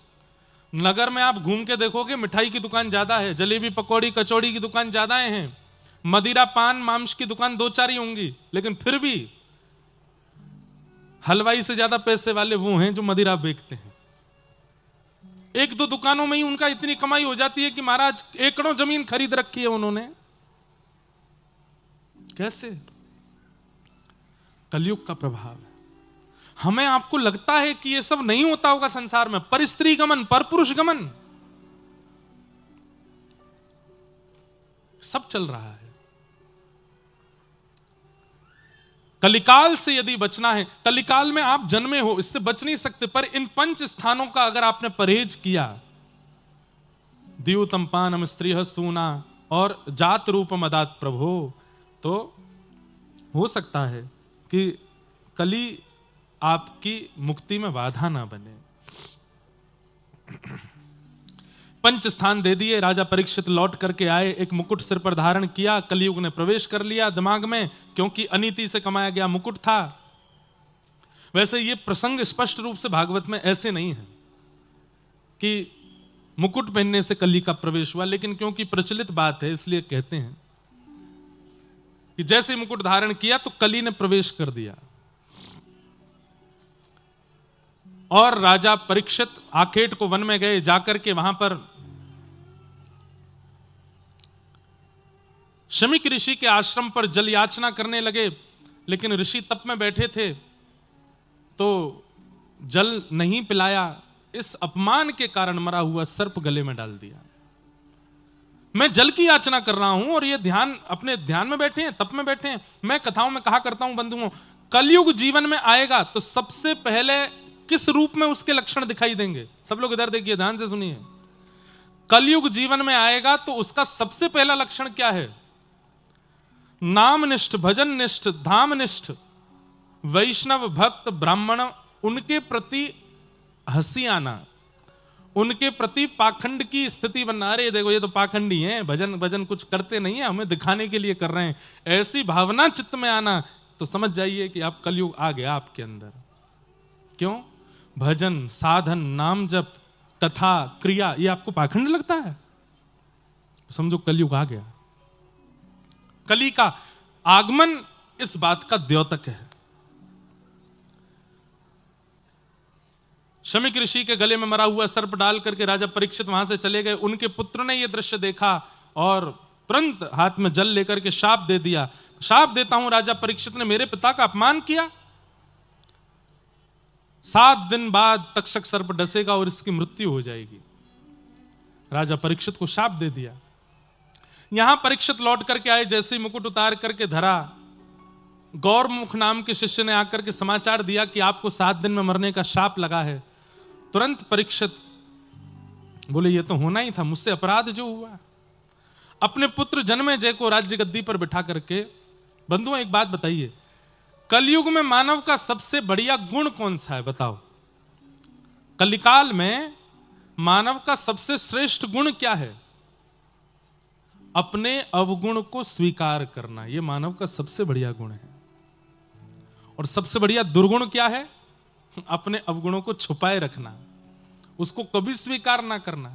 नगर में आप घूम के देखोगे मिठाई की दुकान ज्यादा है, जलेबी पकौड़ी कचौड़ी की दुकान ज्यादा हैं, मदिरा पान मांस की दुकान 2-4 ही होंगी, लेकिन फिर भी हलवाई से ज्यादा पैसे वाले वो हैं जो मदिरा बेचते हैं। 1-2 दुकानों में ही उनका इतनी कमाई हो जाती है कि महाराज एकड़ों जमीन खरीद रखी है उन्होंने। कैसे? कलयुग का प्रभाव है। हमें आपको लगता है कि ये सब नहीं होता होगा संसार में, पर स्त्री गमन, पर पुरुष गमन सब चल रहा है। कलिकाल से यदि बचना है, कलिकाल में आप जन्मे हो, इससे बच नहीं सकते, पर इन 5 स्थानों का अगर आपने परहेज किया, द्यूतम पानम स्त्रीह सूना और जात रूप मदात प्रभो, तो हो सकता है कि कली आपकी मुक्ति में बाधा ना बने। 5 स्थान दे दिए, राजा परीक्षित लौट करके आए, एक मुकुट सिर पर धारण किया, कलयुग ने प्रवेश कर लिया दिमाग में, क्योंकि अनीति से कमाया गया मुकुट था। वैसे ये प्रसंग स्पष्ट रूप से भागवत में ऐसे नहीं है कि मुकुट पहनने से कली का प्रवेश हुआ, लेकिन क्योंकि प्रचलित बात है इसलिए कहते हैं कि जैसे मुकुट धारण किया तो कली ने प्रवेश कर दिया। और राजा परीक्षित आखेट को वन में गए, जाकर के वहां पर शमीक ऋषि के आश्रम पर जल याचना करने लगे, लेकिन ऋषि तप में बैठे थे तो जल नहीं पिलाया। इस अपमान के कारण मरा हुआ सर्प गले में डाल दिया। मैं जल की याचना कर रहा हूं और ये ध्यान, अपने ध्यान में बैठे हैं, तप में बैठे हैं। मैं कथाओं में कहा करता हूं बंधुओं, कलयुग जीवन में आएगा तो सबसे पहले किस रूप में उसके लक्षण दिखाई देंगे? सब लोग इधर देखिए, ध्यान से सुनिए। कलयुग जीवन में आएगा तो उसका सबसे पहला लक्षण क्या है? नामनिष्ठ, भजननिष्ठ, धामनिष्ठ, वैष्णव भक्त ब्राह्मण, उनके प्रति हंसी आना, उनके प्रति पाखंड की स्थिति बनना। अरे देखो ये तो पाखंडी हैं, भजन भजन कुछ करते नहीं है, हमें दिखाने के लिए कर रहे हैं, ऐसी भावना चित्त में आना, तो समझ जाइए कि आप कलयुग आ गया आपके अंदर। क्यों? भजन, साधन, नाम जप, कथा, क्रिया, ये आपको पाखंड लगता है? समझो कलयुग आ गया। कली का आगमन इस बात का द्योतक है। शमीक ऋषि के गले में मरा हुआ सर्प डाल करके राजा परीक्षित वहां से चले गए। उनके पुत्र ने यह दृश्य देखा और तुरंत हाथ में जल लेकर के शाप दे दिया। शाप देता हूं राजा परीक्षित ने मेरे पिता का अपमान किया, 7 दिन बाद तक्षक सर्प डसेगा और इसकी मृत्यु हो जाएगी। राजा परीक्षित को शाप दे दिया। यहां परीक्षित लौट करके आए, जैसे ही मुकुट उतार करके धरा, गौरमुख नाम के शिष्य ने आकर के समाचार दिया कि आपको 7 दिन में मरने का शाप लगा है। तुरंत परीक्षित बोले ये तो होना ही था, मुझसे अपराध जो हुआ। अपने पुत्र जन्मेजय को राज्य गद्दी पर बिठा करके, बंधुओं एक बात बताइए, कलयुग में मानव का सबसे बढ़िया गुण कौन सा है बताओ? कलिकाल में मानव का सबसे श्रेष्ठ गुण क्या है? अपने अवगुण को स्वीकार करना, यह मानव का सबसे बढ़िया गुण है। और सबसे बढ़िया दुर्गुण क्या है? अपने अवगुणों को छुपाए रखना, उसको कभी स्वीकार ना करना।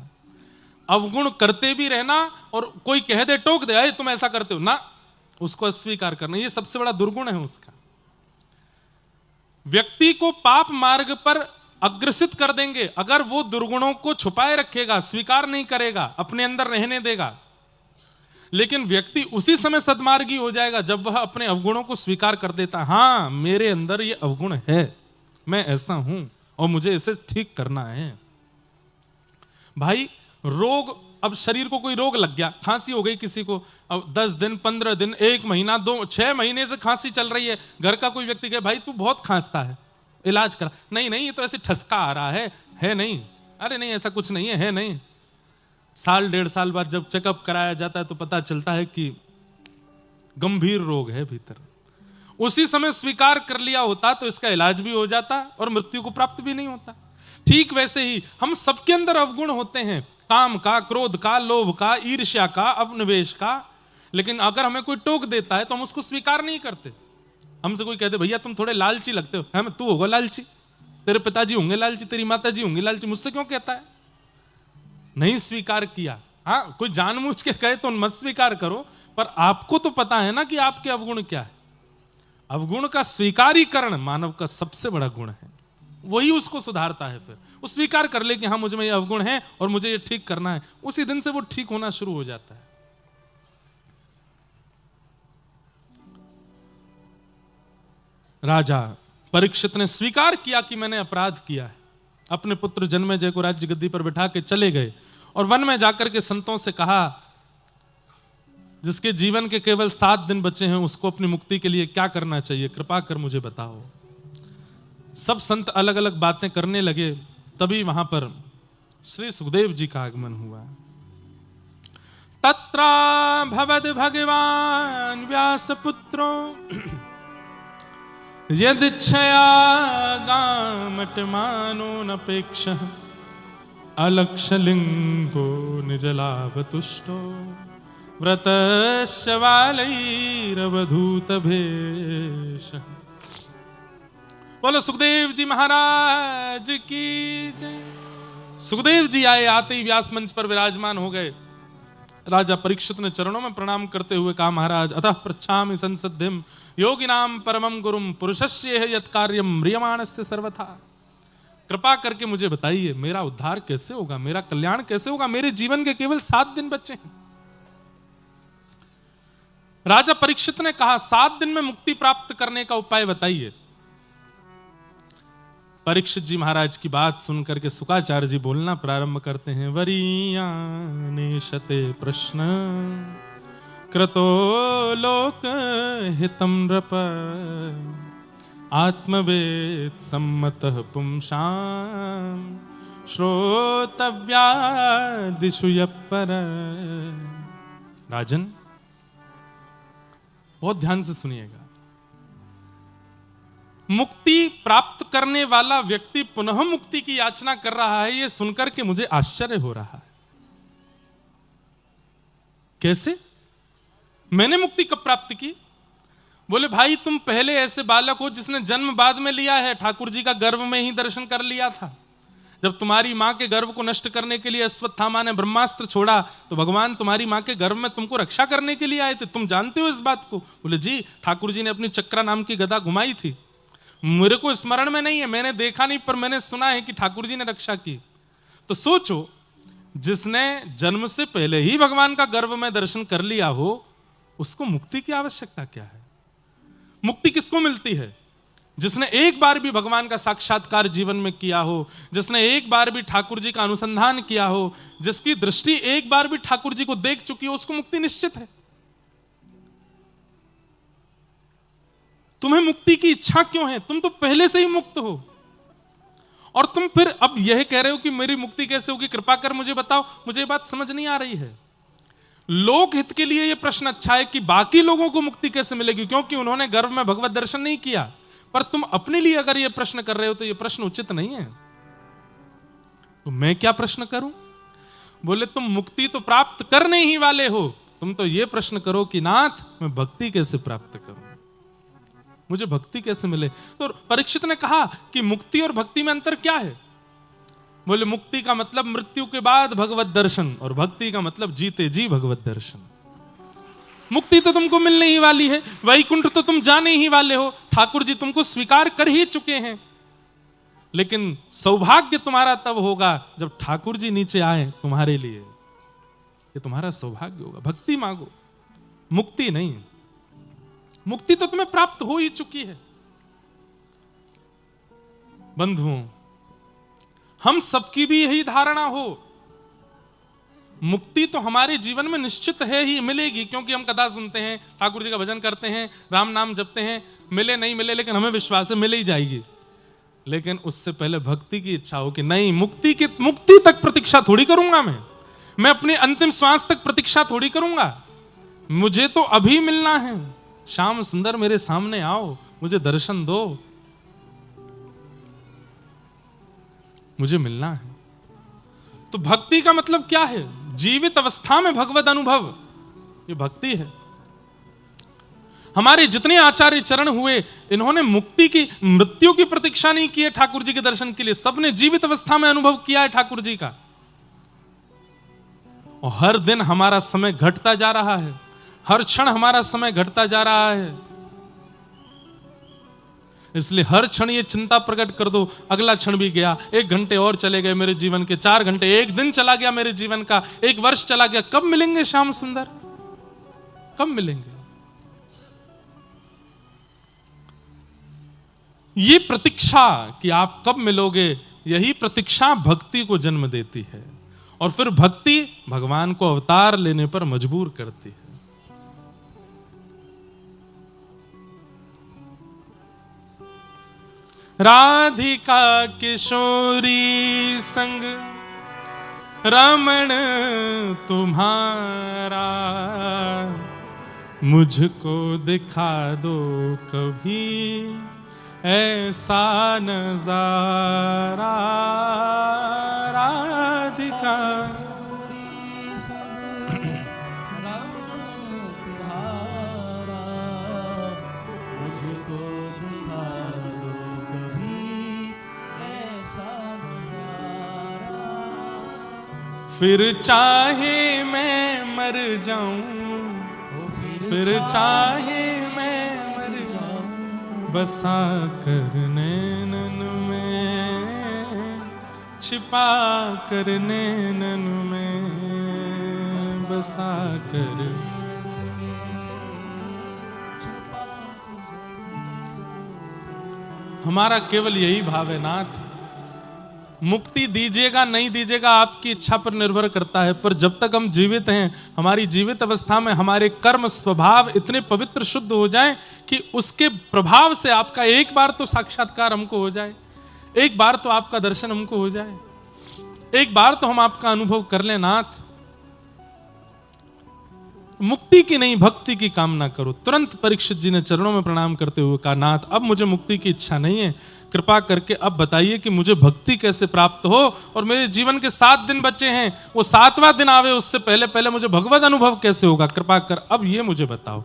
अवगुण करते भी रहना और कोई कह दे, टोक दे, अरे तुम ऐसा करते हो ना, उसको अस्वीकार करना, यह सबसे बड़ा दुर्गुण है उसका। व्यक्ति को पाप मार्ग पर अग्रसित कर देंगे अगर वो दुर्गुणों को छुपाए रखेगा, स्वीकार नहीं करेगा, अपने अंदर रहने देगा। लेकिन व्यक्ति उसी समय सद्मार्गी हो जाएगा जब वह अपने अवगुणों को स्वीकार कर देता, हां मेरे अंदर ये अवगुण है, मैं ऐसा हूं और मुझे इसे ठीक करना है। भाई रोग, अब शरीर को कोई रोग लग गया, खांसी हो गई किसी को, अब 10 दिन 15 दिन 1 महीना 2 6 महीने से खांसी चल रही है, घर का कोई व्यक्ति कहे भाई तू बहुत खांसता है, इलाज करा, नहीं नहीं ये तो ऐसे ठसका आ रहा है नहीं, अरे नहीं ऐसा कुछ नहीं है नहीं। साल 1.5 साल बाद जब चेकअप कराया जाता है तो पता चलता है कि गंभीर रोग है भीतर। उसी समय स्वीकार कर लिया होता तो इसका इलाज भी हो जाता और मृत्यु को प्राप्त भी नहीं होता। ठीक वैसे ही हम सबके अंदर अवगुण होते हैं, काम का, क्रोध का, लोभ का, ईर्ष्या का, अपनिवेश का, लेकिन अगर हमें कोई टोक देता है तो हम उसको स्वीकार नहीं करते। हमसे कोई कहते भैया तुम थोड़े लालची लगते हो, हम तू होगा लालची, तेरे पिताजी होंगे लालची, तेरी माताजी होंगी लालची, मुझसे क्यों कहता है? नहीं स्वीकार किया। हाँ कोई जानबूझ के कहे तो मत स्वीकार करो, पर आपको तो पता है ना कि आपके अवगुण क्या है। अवगुण का स्वीकारीकरण मानव का सबसे बड़ा गुण है, वही उसको सुधारता है। फिर वो स्वीकार कर ले कि हाँ मुझे में ये अवगुण है और मुझे ये ठीक करना है, उसी दिन से वो ठीक होना शुरू हो जाता है। राजा परीक्षित ने स्वीकार किया कि मैंने अपराध किया है, अपने पुत्र जन्मेजय को राज्य गद्दी पर बिठा के चले गए और वन में जाकर के संतों से कहा, जिसके जीवन के केवल 7 दिन बचे हैं उसको अपनी मुक्ति के लिए क्या करना चाहिए, कृपा कर मुझे बताओ। सब संत अलग अलग बातें करने लगे, तभी वहां पर श्री सुखदेव जी का आगमन हुआ। तत्रा भवद भगवान व्यास पुत्रो यदिच्छया गामटमानो नपेक्ष अलक्षलिंगो निजलाभतुष्टो व्रतस्य वालैरवधूत भेष। बोलो सुखदेव जी महाराज की जय। सुखदेव जी आए, आते ही व्यास मंच पर विराजमान हो गए। राजा परीक्षित ने चरणों में प्रणाम करते हुए कहा, महाराज अतः पृच्छामि संसद्धिम योगिनाम परमं गुरुम पुरुषस्य यत् कार्यम म्रियमाणस्य सर्वथा। कृपा करके मुझे बताइए मेरा उद्धार कैसे होगा, मेरा कल्याण कैसे होगा, मेरे जीवन के केवल 7 दिन बचे हैं। राजा परीक्षित ने कहा 7 दिन में मुक्ति प्राप्त करने का उपाय बताइए। परीक्षित जी महाराज की बात सुनकर के शुकाचार्य जी बोलना प्रारंभ करते हैं। वरीयानेशते प्रश्न कृतो लोक हितम नृप आत्मवेद सम्मतः पुंसाम श्रोतव्यादिषु यपर। राजन बहुत ध्यान से सुनिएगा। मुक्ति प्राप्त करने वाला व्यक्ति पुनः मुक्ति की याचना कर रहा है, यह सुनकर के मुझे आश्चर्य हो रहा है। कैसे? मैंने मुक्ति कब प्राप्त की? बोले भाई तुम पहले ऐसे बालक हो जिसने जन्म बाद में लिया है, ठाकुर जी का गर्भ में ही दर्शन कर लिया था। जब तुम्हारी मां के गर्भ को नष्ट करने के लिए अश्वत्थामा ने ब्रह्मास्त्र छोड़ा तो भगवान तुम्हारी मां के गर्भ में तुमको रक्षा करने के लिए आए थे, तुम जानते हो इस बात को? बोले जी ठाकुर जी ने अपनी चक्रा नाम की गदा घुमाई थी, मेरे को स्मरण में नहीं है, मैंने देखा नहीं, पर मैंने सुना है कि ठाकुर जी ने रक्षा की। तो सोचो जिसने जन्म से पहले ही भगवान का गर्भ में दर्शन कर लिया हो उसको मुक्ति की आवश्यकता क्या है? मुक्ति किसको मिलती है? जिसने एक बार भी भगवान का साक्षात्कार जीवन में किया हो, जिसने एक बार भी ठाकुर जी का अनुसंधान किया हो, जिसकी दृष्टि एक बार भी ठाकुर जी को देख चुकी हो, उसको मुक्ति निश्चित है। तुम्हें मुक्ति की इच्छा क्यों है? तुम तो पहले से ही मुक्त हो और तुम फिर अब यह कह रहे हो कि मेरी मुक्ति कैसे होगी, कृपा कर मुझे बताओ। मुझे ये बात समझ नहीं आ रही है। लोक हित के लिए यह प्रश्न अच्छा है कि बाकी लोगों को मुक्ति कैसे मिलेगी, क्योंकि उन्होंने गर्भ में भगवत दर्शन नहीं किया, पर तुम अपने लिए अगर यह प्रश्न कर रहे हो तो यह प्रश्न उचित नहीं है। तो मैं क्या प्रश्न करूं? बोले तुम मुक्ति तो प्राप्त करने ही वाले हो, तुम तो ये प्रश्न करो कि नाथ मैं भक्ति कैसे प्राप्त करूं, मुझे भक्ति कैसे मिले। तो परीक्षित ने कहा कि मुक्ति और भक्ति में अंतर क्या है? बोले मुक्ति का मतलब मृत्यु के बाद भगवत दर्शन, और भक्ति का मतलब जीते जी भगवत दर्शन। मुक्ति तो तुमको मिलने ही वाली है, वैकुंठ तो तुम जाने ही वाले हो, ठाकुर जी तुमको स्वीकार कर ही चुके हैं। लेकिन सौभाग्य तुम्हारा तब होगा जब ठाकुर जी नीचे आए तुम्हारे लिए, ये तुम्हारा सौभाग्य होगा। भक्ति मांगो, मुक्ति नहीं। मुक्ति तो तुम्हें प्राप्त हो ही चुकी है। बंधुओं, हम सबकी भी यही धारणा हो, मुक्ति तो हमारे जीवन में निश्चित है ही मिलेगी, क्योंकि हम कथा सुनते हैं, ठाकुर जी का भजन करते हैं, राम नाम जपते हैं, मिले नहीं मिले लेकिन हमें विश्वास है मिल ही जाएगी। लेकिन उससे पहले भक्ति की इच्छा हो कि नहीं, मुक्ति तक प्रतीक्षा थोड़ी करूंगा, मैं अपने अंतिम श्वास तक प्रतीक्षा थोड़ी करूंगा, मुझे तो अभी मिलना है। श्याम सुंदर मेरे सामने आओ, मुझे दर्शन दो, मुझे मिलना है। तो भक्ति का मतलब क्या है? जीवित अवस्था में भगवत अनुभव, ये भक्ति है। हमारे जितने आचार्य चरण हुए, इन्होंने मुक्ति की, मृत्यु की प्रतीक्षा नहीं की है ठाकुर जी के दर्शन के लिए, सबने जीवित अवस्था में अनुभव किया है ठाकुर जी का। और हर दिन हमारा समय घटता जा रहा है, हर क्षण हमारा समय घटता जा रहा है। इसलिए हर क्षण ये चिंता प्रकट कर दो, अगला क्षण भी गया, 1 घंटे और चले गए मेरे जीवन के, 4 घंटे, 1 दिन चला गया मेरे जीवन का, 1 वर्ष चला गया, कब मिलेंगे श्याम सुंदर, कब मिलेंगे? ये प्रतीक्षा कि आप कब मिलोगे, यही प्रतीक्षा भक्ति को जन्म देती है, और फिर भक्ति भगवान को अवतार लेने पर मजबूर करती है। राधिका किशोरी संग रमण तुम्हारा, मुझको दिखा दो कभी ऐसा नजारा। राधिका फिर चाहे मैं मर जाऊं, फिर चाहे मैं मर जाऊं, बसा कर नैनन में, छिपा कर नैनन में, बसा कर। हमारा केवल यही भाव है नाथ, मुक्ति दीजिएगा नहीं दीजिएगा आपकी इच्छा पर निर्भर करता है, पर जब तक हम जीवित हैं, हमारी जीवित अवस्था में हमारे कर्म स्वभाव इतने पवित्र शुद्ध हो जाएं कि उसके प्रभाव से आपका एक बार तो साक्षात्कार हमको हो जाए, एक बार तो आपका दर्शन हमको हो जाए, एक बार तो हम आपका अनुभव कर लें नाथ। मुक्ति की नहीं भक्ति की कामना करो। तुरंत परीक्षित जी ने चरणों में प्रणाम करते हुए कहा, नाथ अब मुझे मुक्ति की इच्छा नहीं है, कृपा करके अब बताइए कि मुझे भक्ति कैसे प्राप्त हो, और मेरे जीवन के 7 दिन बचे हैं, वो 7वां दिन आवे उससे पहले पहले मुझे भगवत अनुभव कैसे होगा, कृपा कर अब ये मुझे बताओ।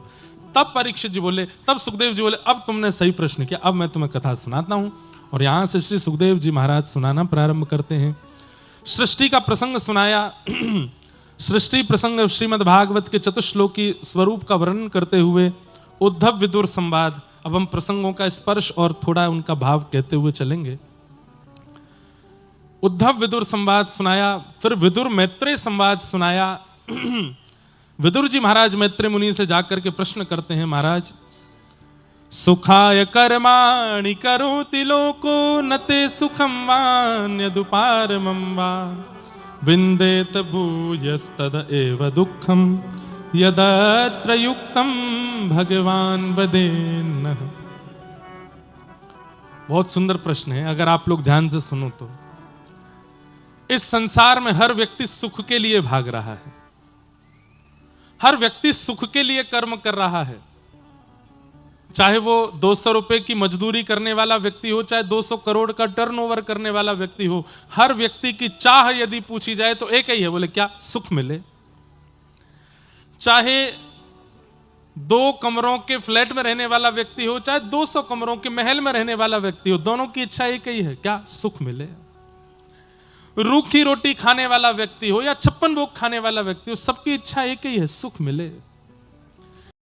तब परीक्षित जी बोले, तब सुखदेव जी बोले, अब तुमने सही प्रश्न किया, अब मैं तुम्हें कथा सुनाता हूं। और यहां से श्री सुखदेव जी महाराज सुनाना प्रारंभ करते हैं। सृष्टि का प्रसंग सुनाया। सृष्टि प्रसंग श्रीमद् भागवत के चतुश्लोकी स्वरूप का वर्णन करते हुए उद्धव विदुर संवाद। अब हम प्रसंगों का स्पर्श और थोड़ा उनका भाव कहते हुए चलेंगे। उद्धव विदुर संवाद सुनाया, फिर विदुर मैत्रेय संवाद सुनाया। विदुर जी महाराज मैत्रेय मुनि से जाकर के प्रश्न करते हैं, महाराज सुखाय कर्माणि करोति लोको नते सुखम वान्यदुपारमं वा विन्देत भूयस्तद एव दुःखम यदत्र युक्तम भगवान वदेन्न। बहुत सुंदर प्रश्न है, अगर आप लोग ध्यान से सुनो तो। इस संसार में हर व्यक्ति सुख के लिए भाग रहा है, हर व्यक्ति सुख के लिए कर्म कर रहा है, चाहे वो 200 रुपए की मजदूरी करने वाला व्यक्ति हो, चाहे 200 करोड़ का टर्नओवर करने वाला व्यक्ति हो। हर व्यक्ति की चाह यदि पूछी जाए तो एक ही है, बोले क्या? सुख मिले। चाहे 2 कमरों के फ्लैट में रहने वाला व्यक्ति हो, चाहे 200 कमरों के महल में रहने वाला व्यक्ति हो, दोनों की इच्छा एक ही है, क्या? सुख मिले। रूखी रोटी खाने वाला व्यक्ति हो या 56 भोग खाने वाला व्यक्ति हो, सबकी इच्छा एक ही है, सुख मिले।